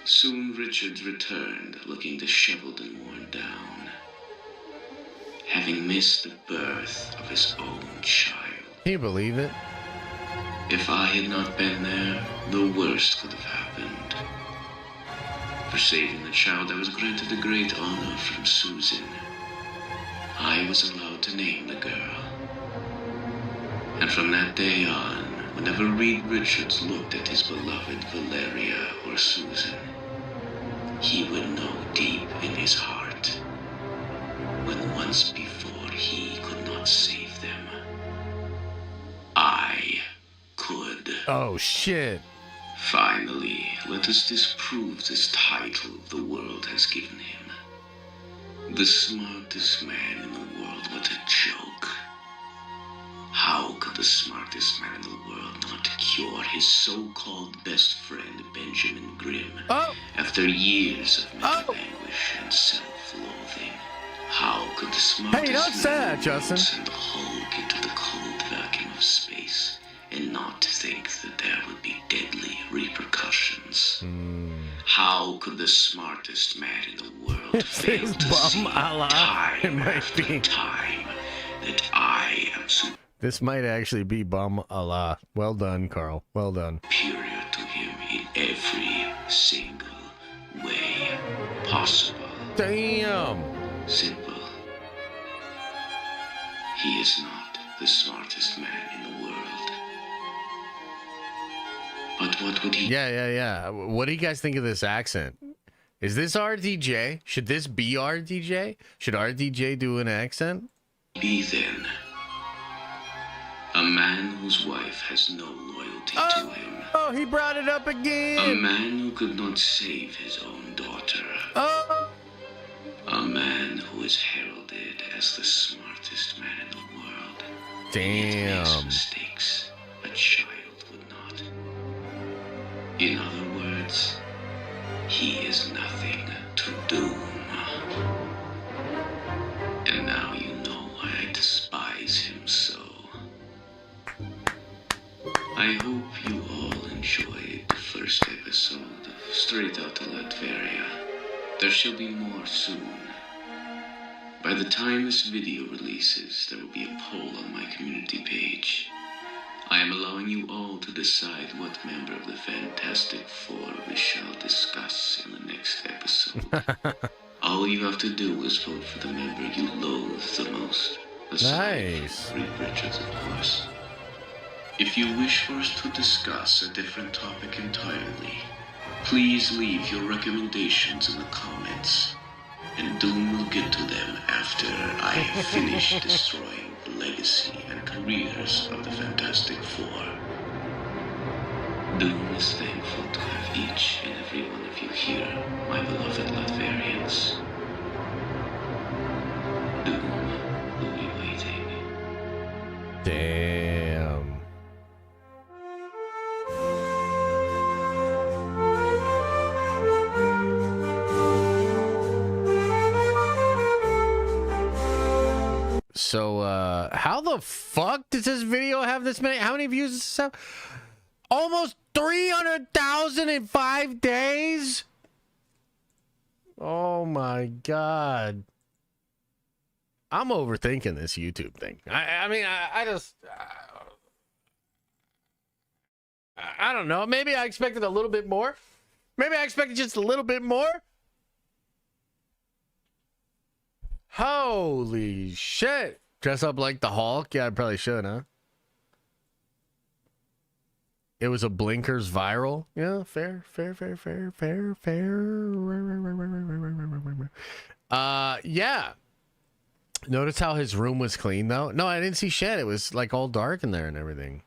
Soon Richards returned, looking disheveled and worn down, having missed the birth of his own child. Can you believe it? If I had not been there, the worst could have happened. For saving the child, I was granted a great honor from Susan. I was allowed to name the girl. And from that day on, whenever Reed Richards looked at his beloved Valeria or Susan, he would know deep in his heart, when once before he could not save them, I could. Oh, shit. Finally, let us disprove this title the world has given him. The smartest man in the world. What a joke. How could the smartest man in the world not cure his so-called best friend Benjamin Grimm after years of mental anguish and self-loathing? How could the smartest man send the Hulk into the cold vacuum of space and not think that there would be deadly repercussions? How could the smartest man in the world fail to see time after time that I am This might actually be Bum Allah. Well done, Carl. Well done. superior to him in every single way possible? Damn. Simple. He is not the smartest man in the world. But what would he... Yeah. What do you guys think of this accent? Is this RDJ? Should this be RDJ? Should RDJ do an accent? be then? A man whose wife has no loyalty to him. Oh, he brought it up again. A man who could not save his own daughter. A man who is heralded as the smartest man in the world. Damn. Makes mistakes a child would not. In other words, he is nothing to Doom. And now you know why I despise him so. I hope you all enjoyed the first episode of Straight Outta Latveria. There shall be more soon. By the time this video releases, there will be a poll on my community page. I am allowing you all to decide what member of the Fantastic Four we shall discuss in the next episode. All you have to do is vote for the member you loathe the most. Nice. Reed Richards, of course. If you wish for us to discuss a different topic entirely, please leave your recommendations in the comments, and Doom will get to them after I have finished destroying the legacy and careers of the Fantastic Four. Doom is thankful to have each and every one of you here, my beloved Latverians. Doom will be waiting. Damn. So, how the fuck does this video have this many? How many views does this have? Almost 300,000 in 5 days? Oh my God. I'm overthinking this YouTube thing. I just... I don't know. Maybe I expected a little bit more. Maybe I expected just a little bit more. Holy shit. Dress up like the Hulk? Yeah, I probably should, huh? It was a blinkers viral. Yeah, fair. Yeah. Notice how his room was clean, though? No, I didn't see shit. It was, like, all dark in there and everything.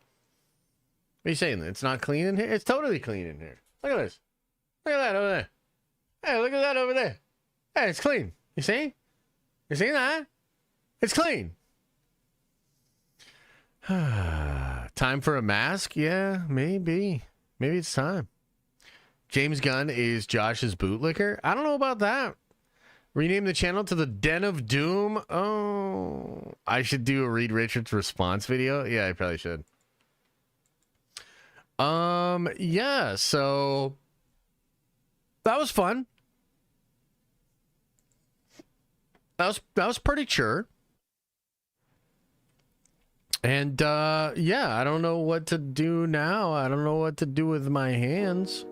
What are you saying? It's not clean in here? It's totally clean in here. Look at this. Look at that over there. Hey, look at that over there. Hey, it's clean. You see? You see that? It's clean. Time for a mask? Yeah, maybe. Maybe it's time. James Gunn is Josh's bootlicker? I don't know about that. Rename the channel to the Den of Doom? Oh, I should do a Reed Richards response video? Yeah, I probably should. Yeah, so that was fun. That was pretty sure. And yeah, I don't know what to do now. I don't know what to do with my hands.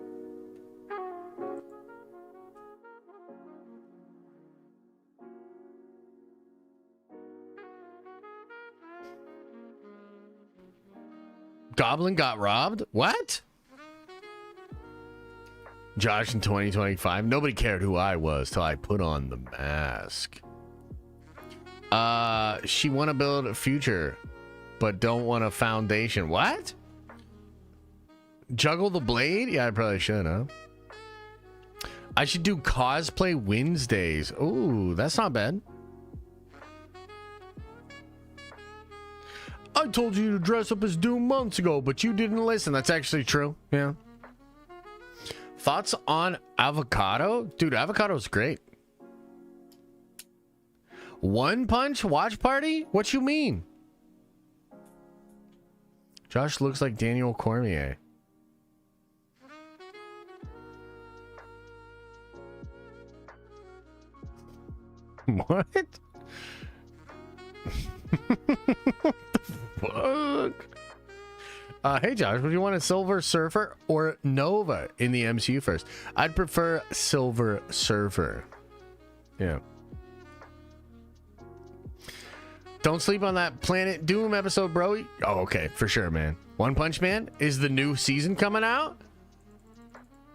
Goblin got robbed? What? Josh in 2025. Nobody cared who I was till I put on the mask. She want to build a future, but don't want a foundation. What? Juggle the blade? Yeah, I probably should, huh? I should do cosplay Wednesdays. Ooh, that's not bad. I told you to dress up as Doom months ago, but you didn't listen. That's actually true. Yeah. Thoughts on avocado? Dude, avocado's great. One Punch watch party? What you mean? Josh looks like Daniel Cormier. What? What the fuck? Hey Josh, would you want a Silver Surfer or Nova in the MCU first? I'd prefer Silver Surfer. Yeah. Don't sleep on that Planet Doom episode, bro. Oh, okay, for sure, man. One Punch Man is the new season coming out.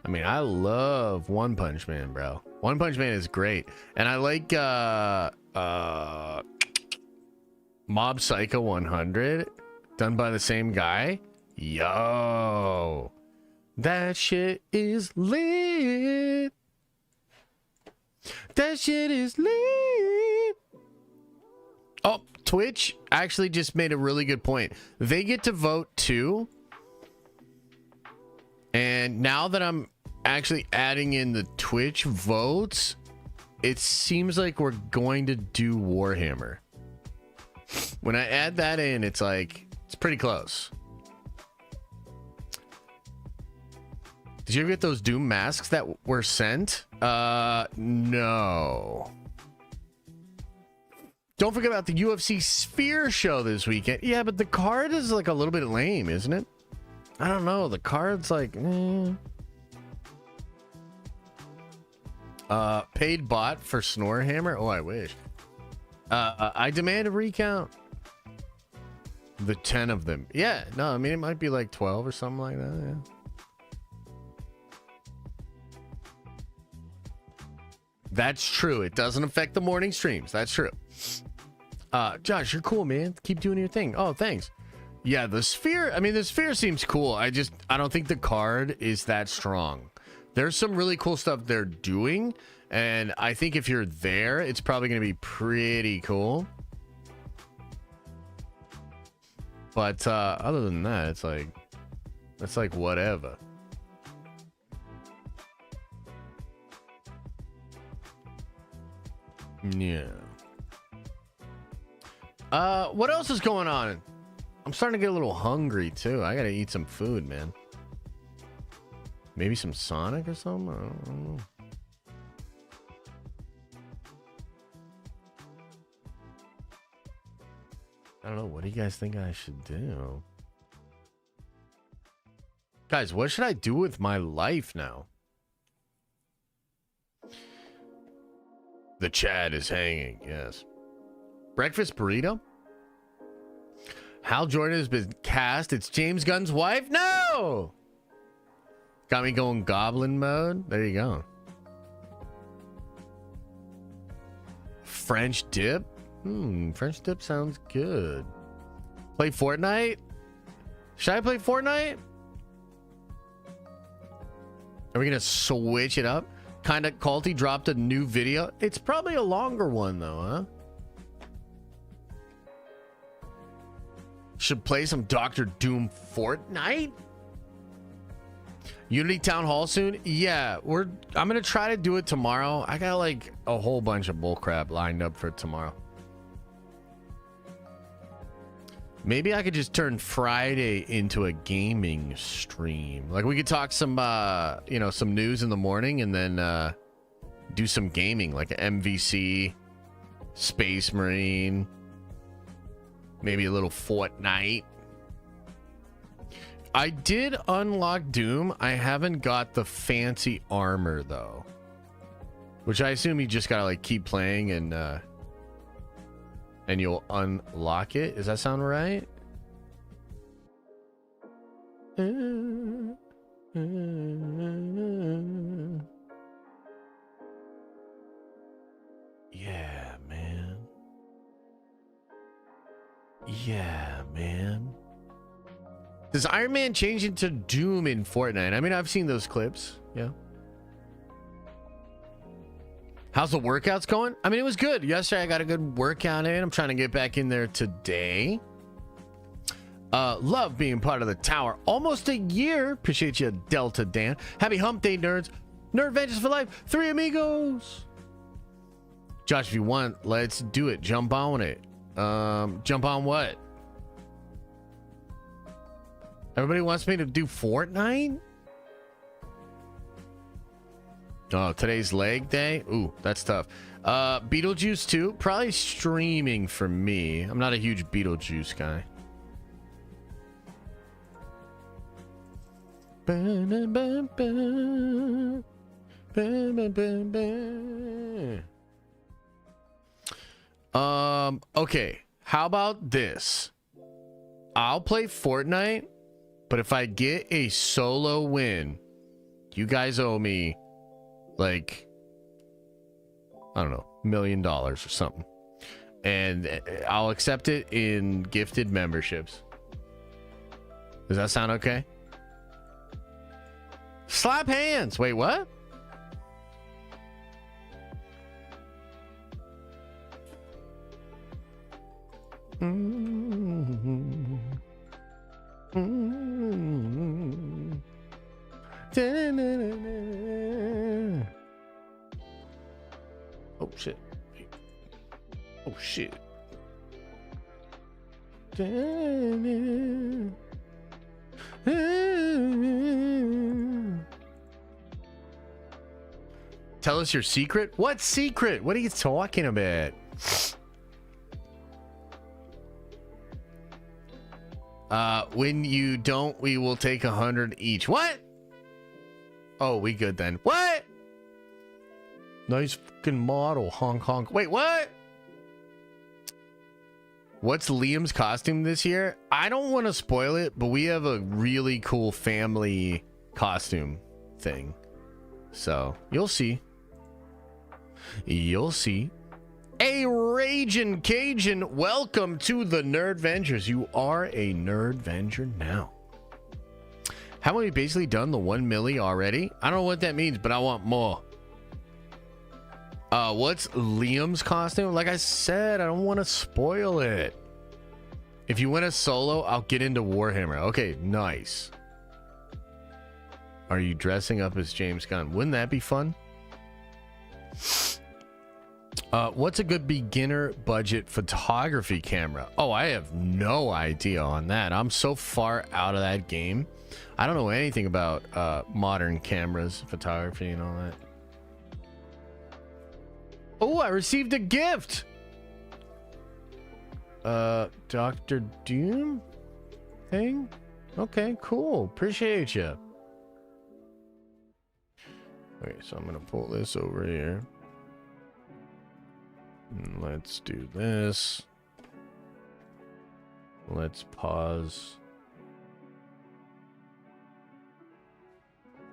I mean, I love One Punch Man, bro. One Punch Man is great, and I like Mob Psycho 100, done by the same guy. Yo, that shit is lit. That shit is lit. Oh, Twitch actually just made a really good point. They get to vote too. And now that I'm actually adding in the Twitch votes, it seems like we're going to do Warhammer. When I add that in, it's like, it's pretty close. Did you ever get those Doom masks that were sent? No. Don't forget about the UFC Sphere show this weekend. Yeah, but the card is like a little bit lame, isn't it? I don't know. The card's like, paid bot for Snorehammer. Oh, I wish. I demand a recount. The 10 of them. Yeah, no, I mean, it might be like 12 or something like that. Yeah. That's true. It doesn't affect the morning streams. That's true. Josh, you're cool, man. Keep doing your thing. Oh, thanks. Yeah, the sphere. I mean, the sphere seems cool. I don't think the card is that strong. There's some really cool stuff they're doing, and I think if you're there, it's probably going to be pretty cool. But other than that, it's like whatever. Yeah. What else is going on? I'm starting to get a little hungry too. I gotta eat some food, man. Maybe some Sonic or something? I don't know. I don't know. What do you guys think I should do? Guys, what should I do with my life now? The Chad is hanging, yes. Breakfast burrito? Hal Jordan has been cast. It's James Gunn's wife? No! Got me going goblin mode. There you go. French dip? French dip sounds good. Play Fortnite? Should I play Fortnite? Are we gonna switch it up? Kinda Culty dropped a new video. It's probably a longer one though, huh? Should play some Doctor Doom Fortnite? Unity Town Hall soon? Yeah, I'm gonna try to do it tomorrow. I got like a whole bunch of bullcrap lined up for tomorrow. Maybe I could just turn Friday into a gaming stream. Like we could talk some, you know, some news in the morning and then do some gaming, like an MVC, Space Marine, maybe a little Fortnite. I did unlock Doom. I haven't got the fancy armor though, which I assume you just gotta like keep playing and you'll unlock it. Does that sound right? Yeah, man. Yeah, man. Does Iron Man change into Doom in Fortnite? I mean, I've seen those clips. Yeah. How's the workouts going? I mean, it was good. Yesterday, I got a good workout in. I'm trying to get back in there today. Love being part of the tower. Almost a year. Appreciate you, Delta Dan. Happy hump day, nerds. Nerd Ventures for life. 3 amigos. Josh, if you want, let's do it. Jump on it. Jump on what? Everybody wants me to do Fortnite? Oh, today's leg day? Ooh, that's tough. Beetlejuice 2, probably streaming for me. I'm not a huge Beetlejuice guy. Okay. How about this? I'll play Fortnite, but if I get a solo win, you guys owe me like, I don't know, $1 million or something. And I'll accept it in gifted memberships. Does that sound okay? Slap hands. Wait, what? Oh shit. Oh shit. Tell us your secret? What secret? What are you talking about? When you don't, we will take 100 each. What? Oh, we good then. What? Nice fucking model, honk honk. Wait, what? What's Liam's costume this year? I don't want to spoil it, but we have a really cool family costume thing. So, you'll see. You'll see. A Ragin' Cajun, welcome to the Nerd Ventures. You are a Nerd Venture now. Haven't we basically done the 1 milli already? I don't know what that means, but I want more. What's Liam's costume? Like I said, I don't want to spoil it. If you win a solo, I'll get into Warhammer. Okay, nice. Are you dressing up as James Gunn? Wouldn't that be fun? What's a good beginner budget photography camera? Oh, I have no idea on that. I'm so far out of that game. I don't know anything about modern cameras, photography, and all that. Oh, I received a gift. Dr. Doom thing? Okay, cool. Appreciate you. Okay, so I'm gonna pull this over here. And let's do this. Let's pause.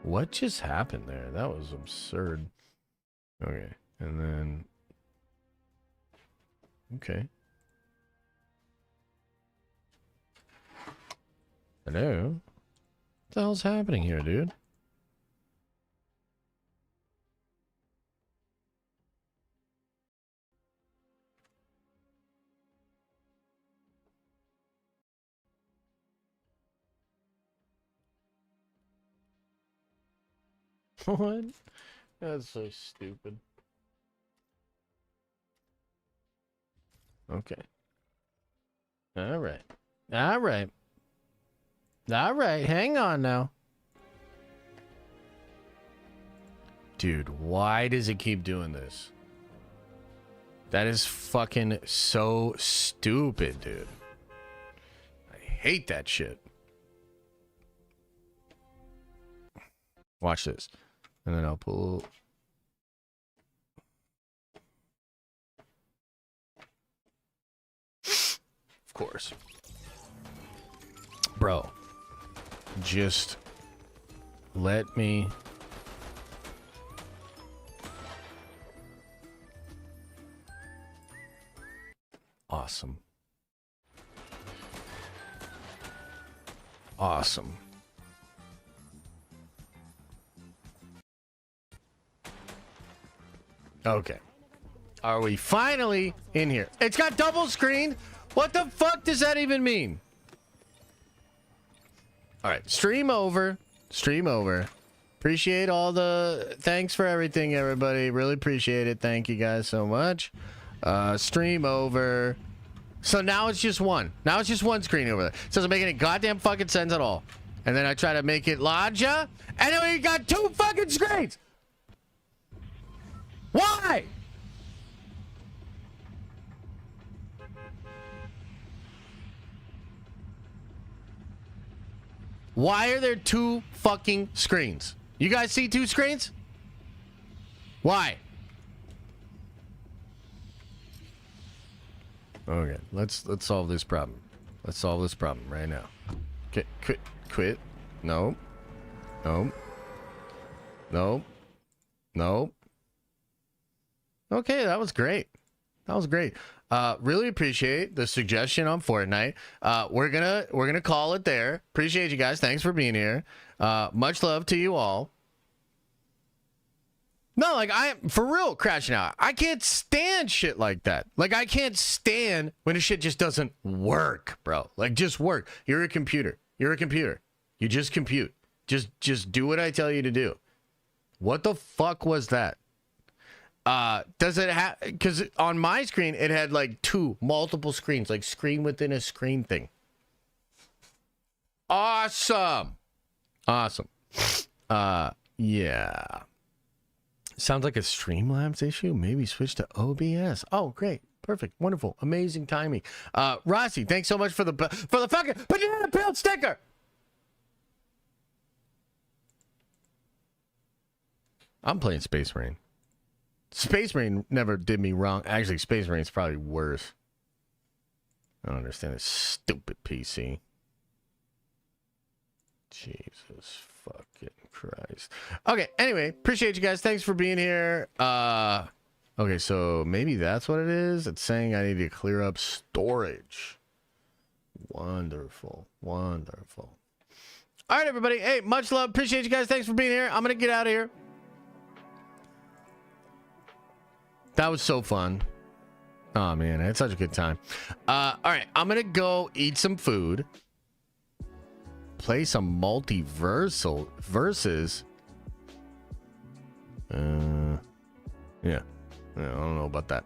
What just happened there? That was absurd. Okay, and then... Okay. Hello? What the hell's happening here, dude? What? That's so stupid. Okay. All right. All right. All right. Hang on now. Dude, why does it keep doing this? That is fucking so stupid, dude. I hate that shit. Watch this. And then I'll pull... Of course. Bro. Just... let me... Awesome. Awesome. Okay. Are we finally in here? It's got double screen. What the fuck does that even mean? All right. Stream over. Stream over. Appreciate all the... Thanks for everything, everybody. Really appreciate it. Thank you guys so much. Stream over. So now it's just one. Now it's just one screen over there. It doesn't make any goddamn fucking sense at all. And then I try to make it larger, and then we got two fucking screens. Why? Why are there two fucking screens? You guys see two screens? Why? Okay, let's solve this problem. Let's solve this problem right now. Quit. No. No. No. No. Okay, that was great. That was great. Really appreciate the suggestion on Fortnite. We're gonna call it there. Appreciate you guys. Thanks for being here. Much love to you all. No, like, I am for real crashing out. I can't stand shit like that. Like, I can't stand when the shit just doesn't work, bro. Like, just work. You're a computer. You're a computer. You just compute. Just do what I tell you to do. What the fuck was that? Does it have... Because on my screen, it had, like, multiple screens. Like, screen within a screen thing. Awesome. Awesome. Yeah. Sounds like a Streamlabs issue. Maybe switch to OBS. Oh, great. Perfect. Wonderful. Amazing timing. Rossi, thanks so much for the fucking banana peel sticker. I'm playing Space Marine. Space Marine never did me wrong. Actually, Space Marine's probably worse. I don't understand this stupid PC. Jesus fucking Christ. Okay, anyway, appreciate you guys. Thanks for being here. Okay, so maybe that's what it is. It's saying I need to clear up storage. Wonderful. Wonderful. All right, everybody. Hey, much love. Appreciate you guys. Thanks for being here. I'm going to get out of here. That was so fun. Oh, man. I had such a good time. All right. I'm going to go eat some food. Play some multiversal versus. Yeah. I don't know about that.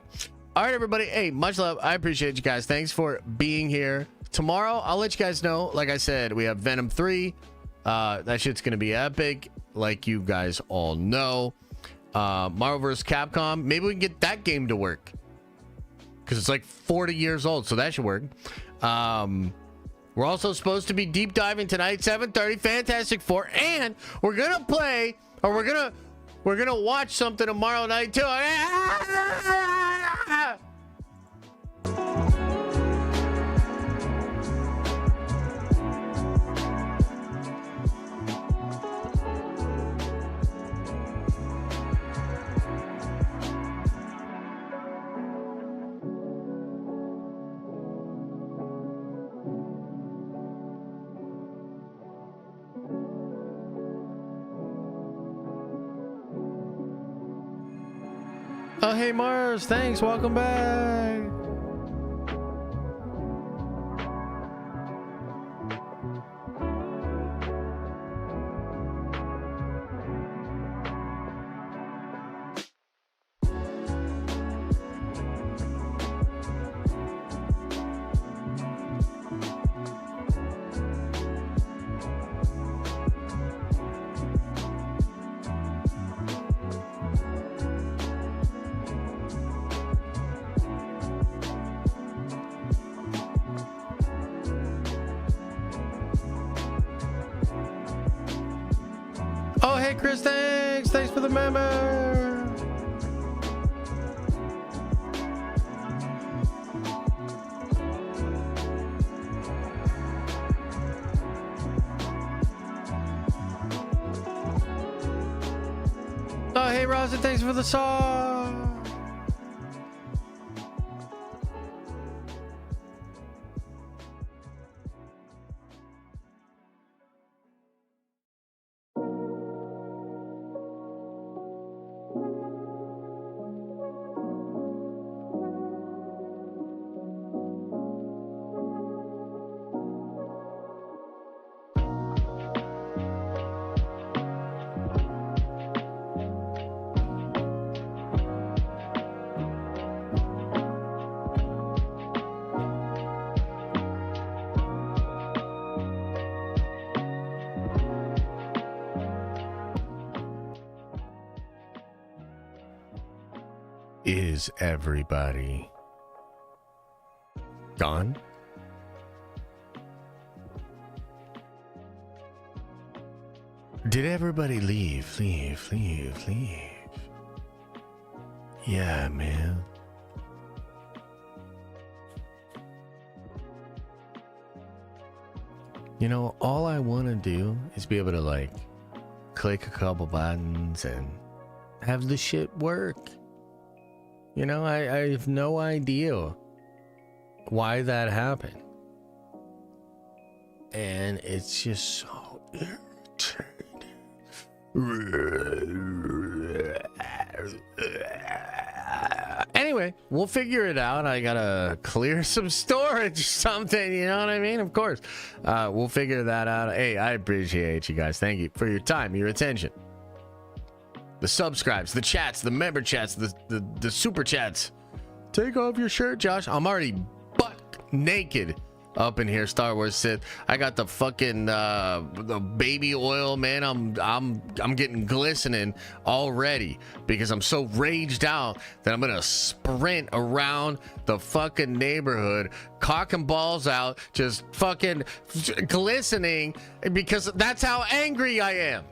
All right, everybody. Hey, much love. I appreciate you guys. Thanks for being here. Tomorrow, I'll let you guys know. Like I said, we have Venom 3. That shit's going to be epic, like you guys all know. Marvel vs. Capcom. Maybe we can get that game to work. Because it's like 40 years old, so that should work. We're also supposed to be deep diving tonight, 7:30, Fantastic Four. And we're going to play, or we're going to watch something tomorrow night, too. Oh, hey, Mars. Thanks. Welcome back. Hey, Chris, thanks. Thanks for the member. Oh, hey, Rosa, thanks for the song. Is everybody gone? Did everybody leave? Leave. Yeah, man. You know, all I want to do is be able to, like, click a couple buttons and have the shit work. You know, I have no idea why that happened. And it's just so irritating. Anyway, we'll figure it out. I gotta clear some storage or something, you know what I mean? Of course. We'll figure that out. Hey, I appreciate you guys. Thank you for your time, your attention. The subscribes, the chats, the member chats, the super chats. Take off your shirt, Josh. I'm already butt naked up in here, Star Wars Sith. I got the fucking the baby oil, man. I'm getting glistening already because I'm so raged out that I'm gonna sprint around the fucking neighborhood, cock and balls out, just fucking glistening because that's how angry I am.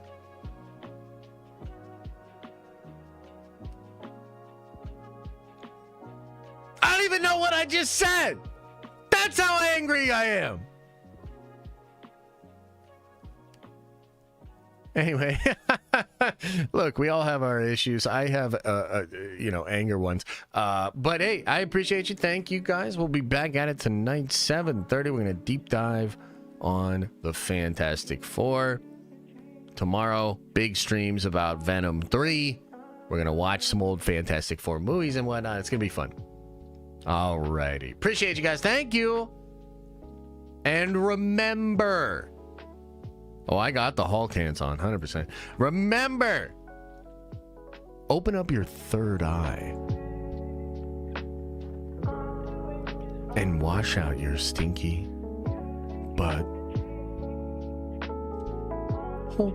I don't even know what I just said. That's how angry I am. Anyway, look, we all have our issues. I have, anger ones. But hey, I appreciate you. Thank you, guys. We'll be back at it tonight, 7:30. We're going to deep dive on the Fantastic Four. Tomorrow, big streams about Venom 3. We're going to watch some old Fantastic Four movies and whatnot. It's going to be fun. Alrighty. Appreciate you guys. Thank you. And remember. Oh, I got the Hulk hands on. 100%. Remember. Open up your third eye. And wash out your stinky butt. Oh.